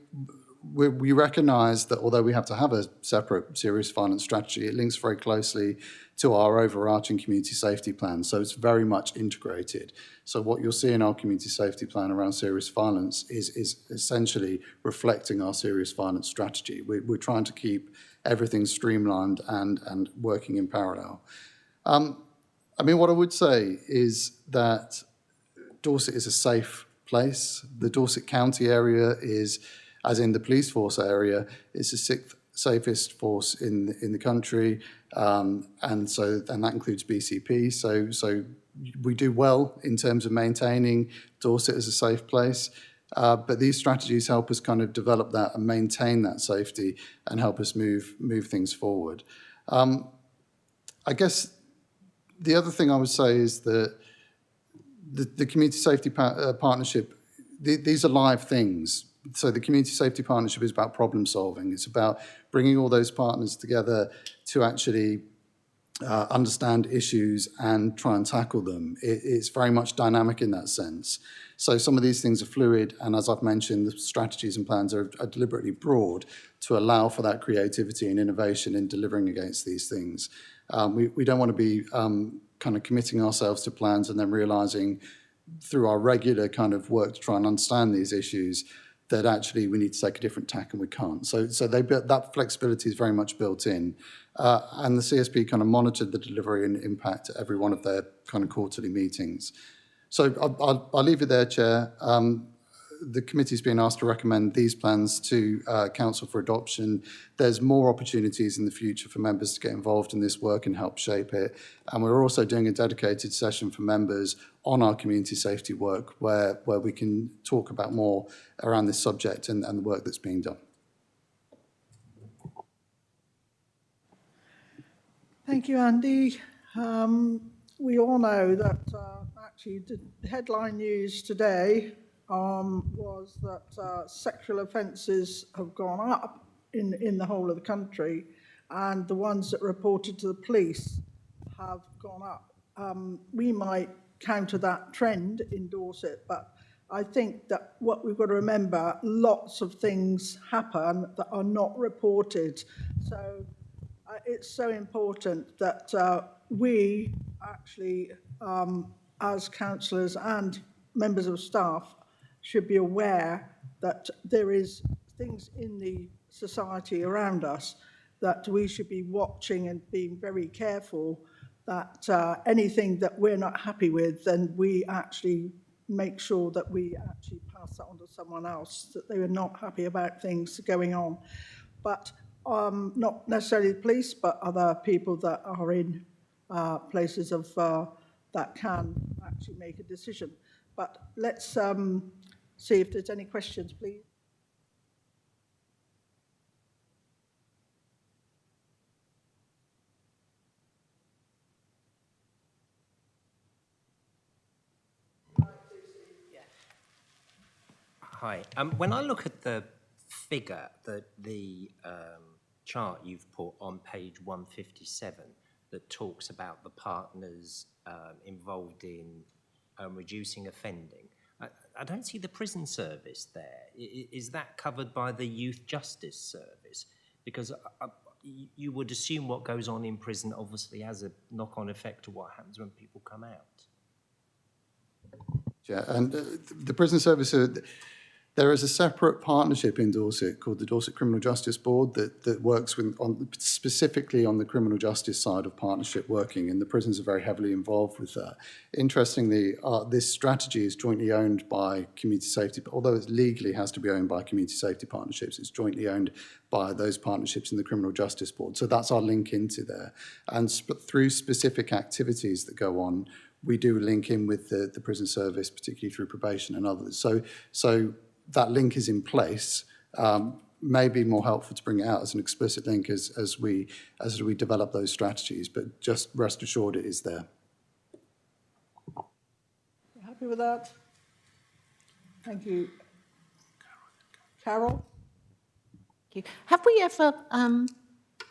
We recognise that although we have to have a separate serious violence strategy, it links very closely to our overarching community safety plan. So it's very much integrated. So what you'll see in our community safety plan around serious violence is essentially reflecting our serious violence strategy. We're trying to keep everything streamlined and working in parallel. I mean, what I would say is that Dorset is a safe place. The Dorset County area is, as in the police force area, is the 6th safest force in the country, and that includes BCP. So we do well in terms of maintaining Dorset as a safe place, but these strategies help us kind of develop that and maintain that safety and help us move things forward. I guess the other thing I would say is that the Community Safety Partnership, these are live things. So the Community Safety Partnership is about problem solving. It's about bringing all those partners together to actually understand issues and try and tackle them. It's very much dynamic in that sense. So some of these things are fluid, and as I've mentioned, the strategies and plans are deliberately broad to allow for that creativity and innovation in delivering against these things. We don't want to be kind of committing ourselves to plans and then realising through our regular kind of work to try and understand these issues that actually we need to take a different tack and we can't. So that flexibility is very much built in. And the CSP kind of monitored the delivery and impact at every one of their kind of quarterly meetings. So I'll leave it there, Chair. The committee's been asked to recommend these plans to Council for adoption. There's more opportunities in the future for members to get involved in this work and help shape it. And we're also doing a dedicated session for members on our community safety work where we can talk about more around this subject and the work that's being done. Thank you, Andy. We all know that actually the headline news today was that sexual offences have gone up in the whole of the country, and the ones that reported to the police have gone up. We might counter that trend in Dorset, but I think that what we've got to remember, lots of things happen that are not reported. So it's so important that we actually, as councillors and members of staff, should be aware that there is things in the society around us that we should be watching and being very careful that anything that we're not happy with, then we actually make sure that we actually pass that on to someone else, that they are not happy about things going on. But not necessarily the police, but other people that are in places of that can actually make a decision. But let's see if there's any questions, please. Hi. When I look at the figure, the chart you've put on page 157 that talks about the partners involved in reducing offending, I don't see the prison service there. Is that covered by the Youth Justice Service? Because you would assume what goes on in prison obviously has a knock-on effect to what happens when people come out. Yeah, and the prison service, there is a separate partnership in Dorset called the Dorset Criminal Justice Board that works specifically on the criminal justice side of partnership working, and the prisons are very heavily involved with that. Interestingly, this strategy is jointly owned by community safety, although it legally has to be owned by community safety partnerships, it's jointly owned by those partnerships in the Criminal Justice Board. So that's our link into there. And through specific activities that go on, we do link in with the prison service, particularly through probation and others. So that link is in place. May be more helpful to bring it out as an explicit link as we develop those strategies, but just rest assured it is there. Happy with that? Thank you. Carol? Thank you. Have we ever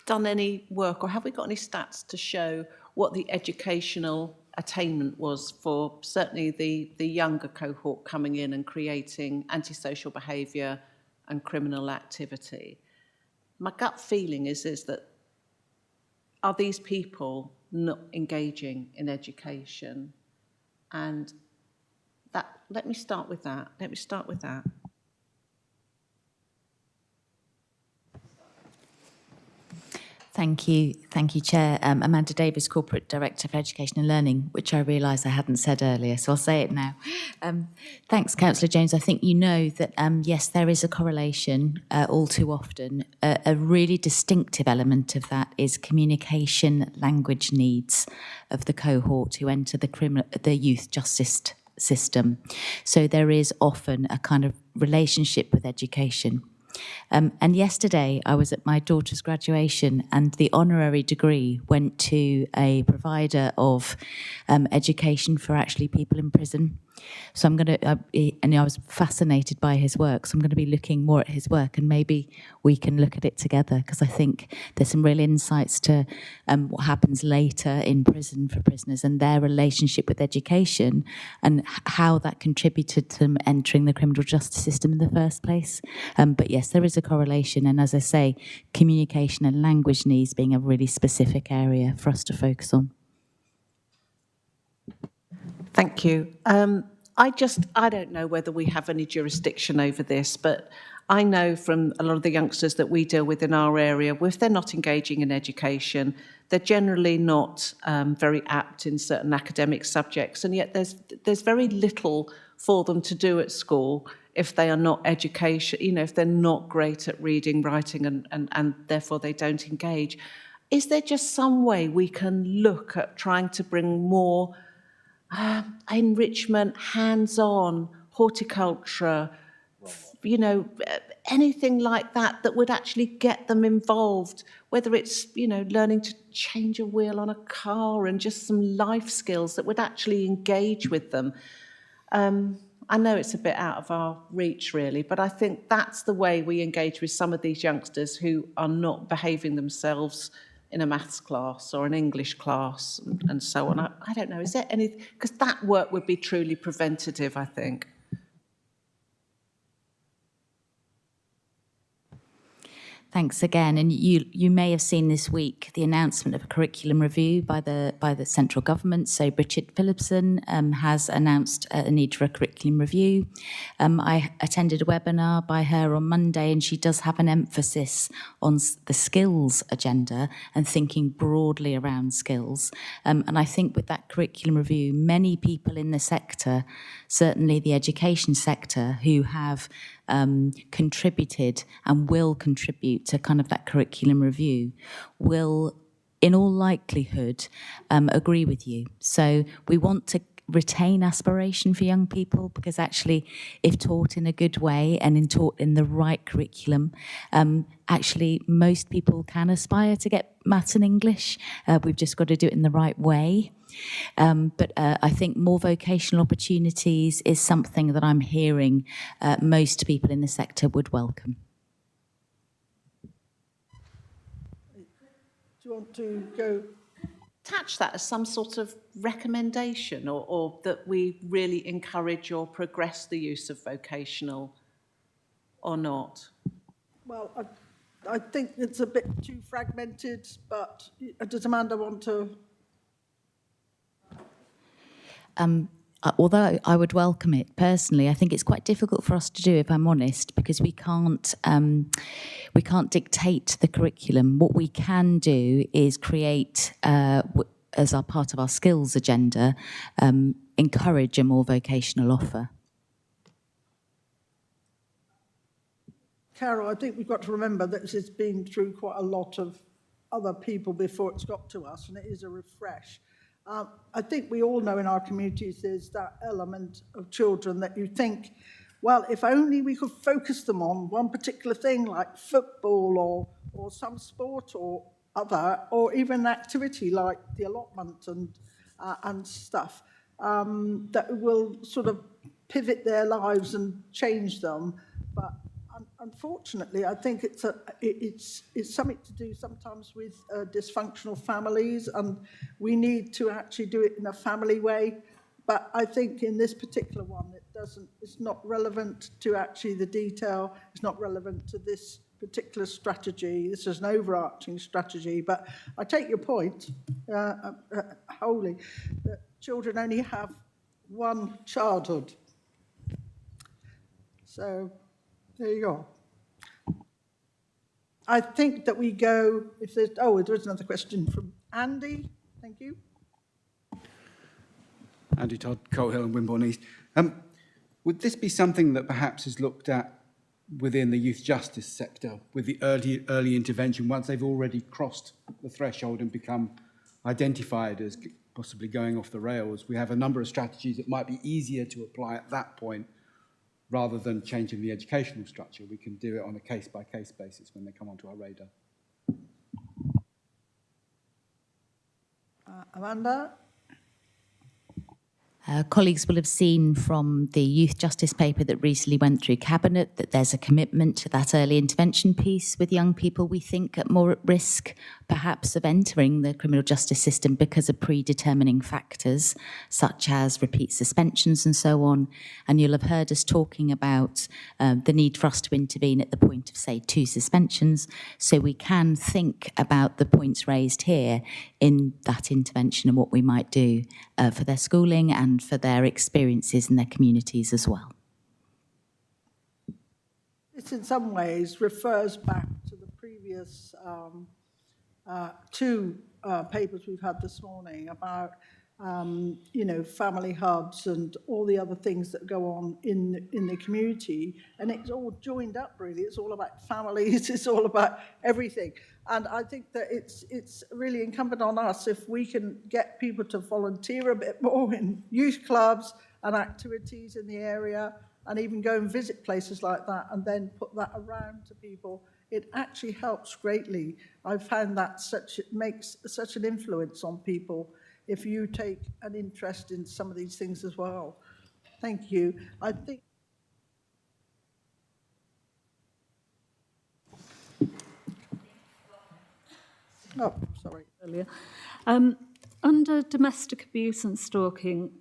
done any work, or have we got any stats to show what the educational attainment was for certainly the younger cohort coming in and creating antisocial behaviour and criminal activity? My gut feeling is that are these people not engaging in education? And that, let me start with that. Thank you, Chair. Amanda Davis, Corporate Director for Education and Learning, which I realise I hadn't said earlier, so I'll say it now. Thanks, Councillor Jones. I think you know that, yes, there is a correlation all too often. A really distinctive element of that is communication language needs of the cohort who enter the youth justice system. So there is often a kind of relationship with education. And yesterday I was at my daughter's graduation, and the honorary degree went to a provider of education for actually people in prison. So I'm going to, and I was fascinated by his work, so I'm going to be looking more at his work, and maybe we can look at it together, because I think there's some real insights to what happens later in prison for prisoners and their relationship with education and how that contributed to them entering the criminal justice system in the first place. But yes, there is a correlation, and as I say, communication and language needs being a really specific area for us to focus on. Thank you. I don't know whether we have any jurisdiction over this, but I know from a lot of the youngsters that we deal with in our area, if they're not engaging in education, they're generally not very apt in certain academic subjects, and yet there's very little for them to do at school if they are not education, if they're not great at reading, writing, and therefore they don't engage. Is there just some way we can look at trying to bring more enrichment, hands-on, horticulture, anything like that that would actually get them involved, whether it's, learning to change a wheel on a car and just some life skills that would actually engage with them. I know it's a bit out of our reach, really, but I think that's the way we engage with some of these youngsters who are not behaving themselves in a maths class or an English class and so on. I don't know, is there any, because that work would be truly preventative, I think. Thanks again. And you may have seen this week the announcement of a curriculum review by the central government. So Bridget Phillipson has announced a need for a curriculum review. I attended a webinar by her on Monday, and she does have an emphasis on the skills agenda and thinking broadly around skills. And I think with that curriculum review, many people in the sector, certainly the education sector, who have contributed and will contribute to kind of that curriculum review, will in all likelihood agree with you. So we want to retain aspiration for young people, because actually if taught in a good way and taught in the right curriculum, actually most people can aspire to get maths and English. We've just got to do it in the right way. But I think more vocational opportunities is something that I'm hearing most people in the sector would welcome. Do you want to go? Attach that as some sort of recommendation, or that we really encourage or progress the use of vocational, or not? Well, I think it's a bit too fragmented, but does Amanda want to? Although I would welcome it personally, I think it's quite difficult for us to do, if I'm honest, because we can't dictate the curriculum. What we can do is create, as our part of our skills agenda, encourage a more vocational offer. Carol, I think we've got to remember that this has been through quite a lot of other people before it's got to us, and it is a refresh. I think we all know in our communities there's that element of children that you think, well, if only we could focus them on one particular thing like football or some sport or other, or even an activity like the allotment and stuff, that will sort of pivot their lives and change them. But unfortunately, I think it's something to do sometimes with dysfunctional families, and we need to actually do it in a family way. But I think in this particular one, it's not relevant to actually the detail. It's not relevant to this particular strategy. This is an overarching strategy. But I take your point wholly, that children only have one childhood. So there you go. I think that we go, if there's, there is another question from Andy. Thank you. Andy Todd, Coal Hill and Wimborne East. Would this be something that perhaps is looked at within the youth justice sector, with the early intervention, once they've already crossed the threshold and become identified as possibly going off the rails? We have a number of strategies that might be easier to apply at that point, rather than changing the educational structure. We can do it on a case-by-case basis when they come onto our radar. Amanda? Colleagues will have seen from the youth justice paper that recently went through Cabinet that there's a commitment to that early intervention piece with young people we think at more at risk perhaps of entering the criminal justice system because of predetermining factors such as repeat suspensions and so on. And you'll have heard us talking about the need for us to intervene at the point of, say, 2 suspensions, so we can think about the points raised here in that intervention and what we might do for their schooling and for their experiences in their communities as well. This in some ways refers back to the previous 2 papers we've had this morning about you know, family hubs and all the other things that go on in the community, and it's all joined up really. It's all about families, it's all about everything. And I think that it's really incumbent on us if we can get people to volunteer a bit more in youth clubs and activities in the area, and even go and visit places like that and then put that around to people. It actually helps greatly. I've found that it makes such an influence on people if you take an interest in some of these things as well. Thank you. I think oh, sorry. Earlier. Under domestic abuse and stalking,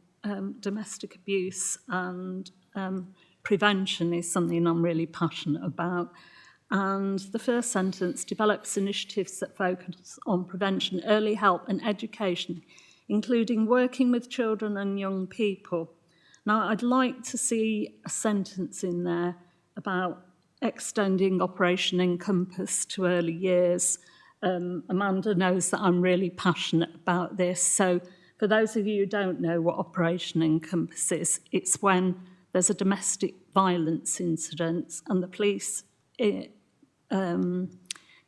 domestic abuse and prevention is something I'm really passionate about. And the first sentence develops initiatives that focus on prevention, early help and education, including working with children and young people. Now, I'd like to see a sentence in there about extending Operation Encompass to early years. Amanda knows that I'm really passionate about this. So for those of you who don't know what Operation Encompass is, it's when there's a domestic violence incident and the police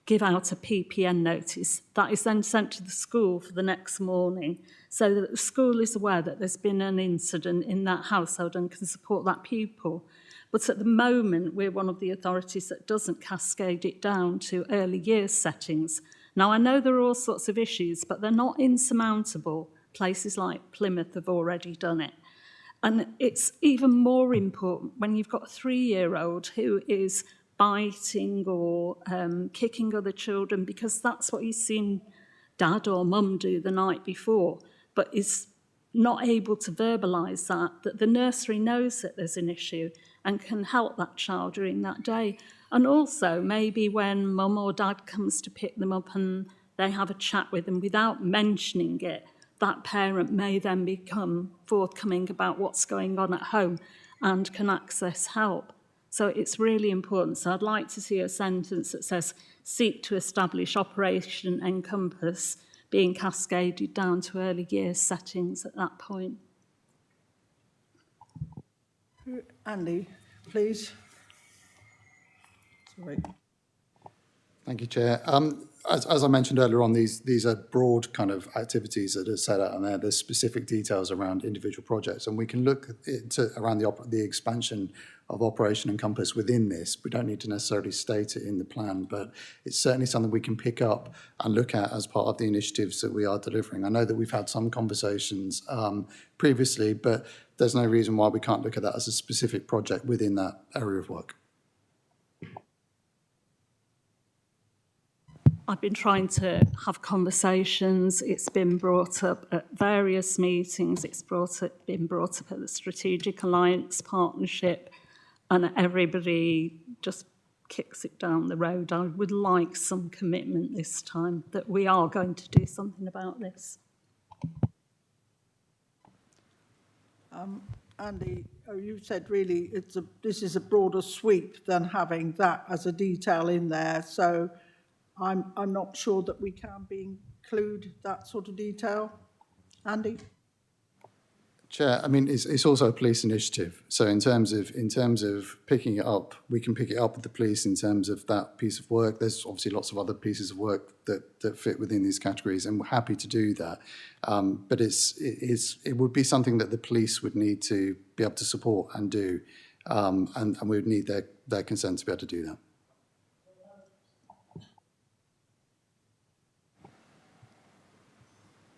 give out a PPN notice. That is then sent to the school for the next morning so that the school is aware that there's been an incident in that household and can support that pupil. But at the moment, we're one of the authorities that doesn't cascade it down to early years settings. Now, I know there are all sorts of issues, but they're not insurmountable. Places like Plymouth have already done it. And it's even more important when you've got a 3-year-old who is biting or kicking other children because that's what he's seen dad or mum do the night before, but is not able to verbalise that the nursery knows that there's an issue and can help that child during that day. And also maybe when mum or dad comes to pick them up and they have a chat with them without mentioning it, that parent may then become forthcoming about what's going on at home and can access help. So it's really important. So I'd like to see a sentence that says, seek to establish Operation Encompass being cascaded down to early years settings at that point. Andy, please. Sorry. Thank you, Chair. As I mentioned earlier on, these are broad kind of activities that are set out, and there's specific details around individual projects, and we can look into around the expansion of Operation Encompass within this. We don't need to necessarily state it in the plan, but it's certainly something we can pick up and look at as part of the initiatives that we are delivering. I know that we've had some conversations previously, but there's no reason why we can't look at that as a specific project within that area of work. I've been trying to have conversations. It's been brought up at various meetings. It's been brought up at the Strategic Alliance Partnership, and everybody just kicks it down the road. I would like some commitment this time that we are going to do something about this. Andy, you said really this is a broader sweep than having that as a detail in there. So I'm not sure that we can include that sort of detail. Andy? Chair, I mean, it's also a police initiative. So in terms of picking it up, we can pick it up with the police in terms of that piece of work. There's obviously lots of other pieces of work that fit within these categories, and we're happy to do that. But it would be something that the police would need to be able to support and do, and we would need their consent to be able to do that.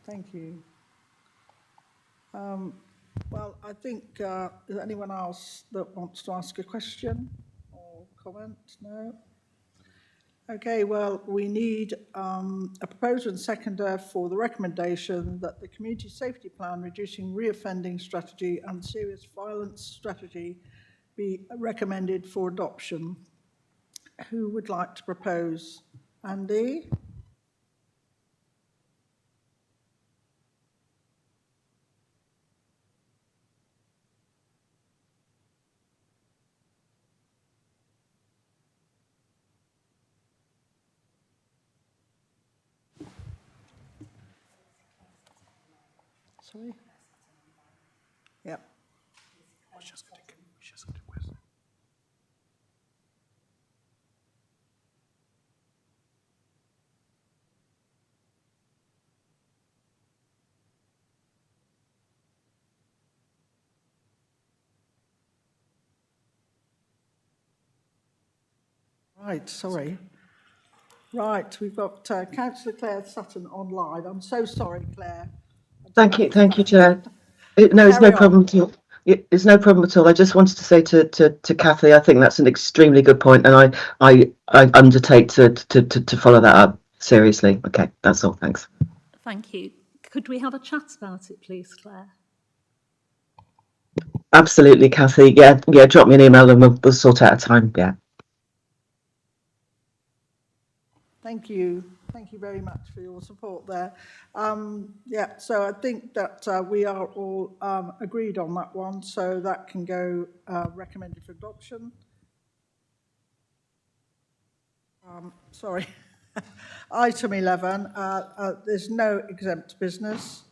Thank you. Well, I think, is there anyone else that wants to ask a question or comment? No? Okay, well, we need a proposer and seconder for the recommendation that the Community Safety Plan Reducing Reoffending Strategy and Serious Violence Strategy be recommended for adoption. Who would like to propose? Andy? Sorry? Yep. Right, sorry. Right, we've got Councillor Claire Sutton online. I'm so sorry, Claire. Thank you, Chair. No, it's no problem at all. It's no problem at all. I just wanted to say to Kathy, I think that's an extremely good point, and I undertake to follow that up seriously. Okay, that's all. Thanks. Thank you. Could we have a chat about it, please, Claire? Absolutely, Kathy. Yeah. Drop me an email and we'll sort out a time. Yeah. Thank you. Thank you very much for your support there. Yeah, so I think that we are all agreed on that one, so that can go recommended for adoption. Sorry. Item 11, there's no exempt business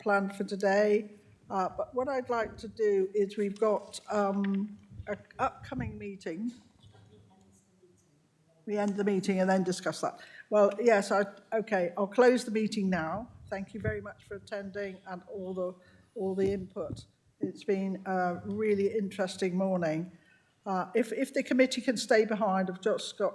planned for today, but what I'd like to do is we've got an upcoming meeting. We end the meeting and then discuss that. Well, yes, okay, I'll close the meeting now. Thank you very much for attending and all the input. It's been a really interesting morning. If the committee can stay behind, I've just got a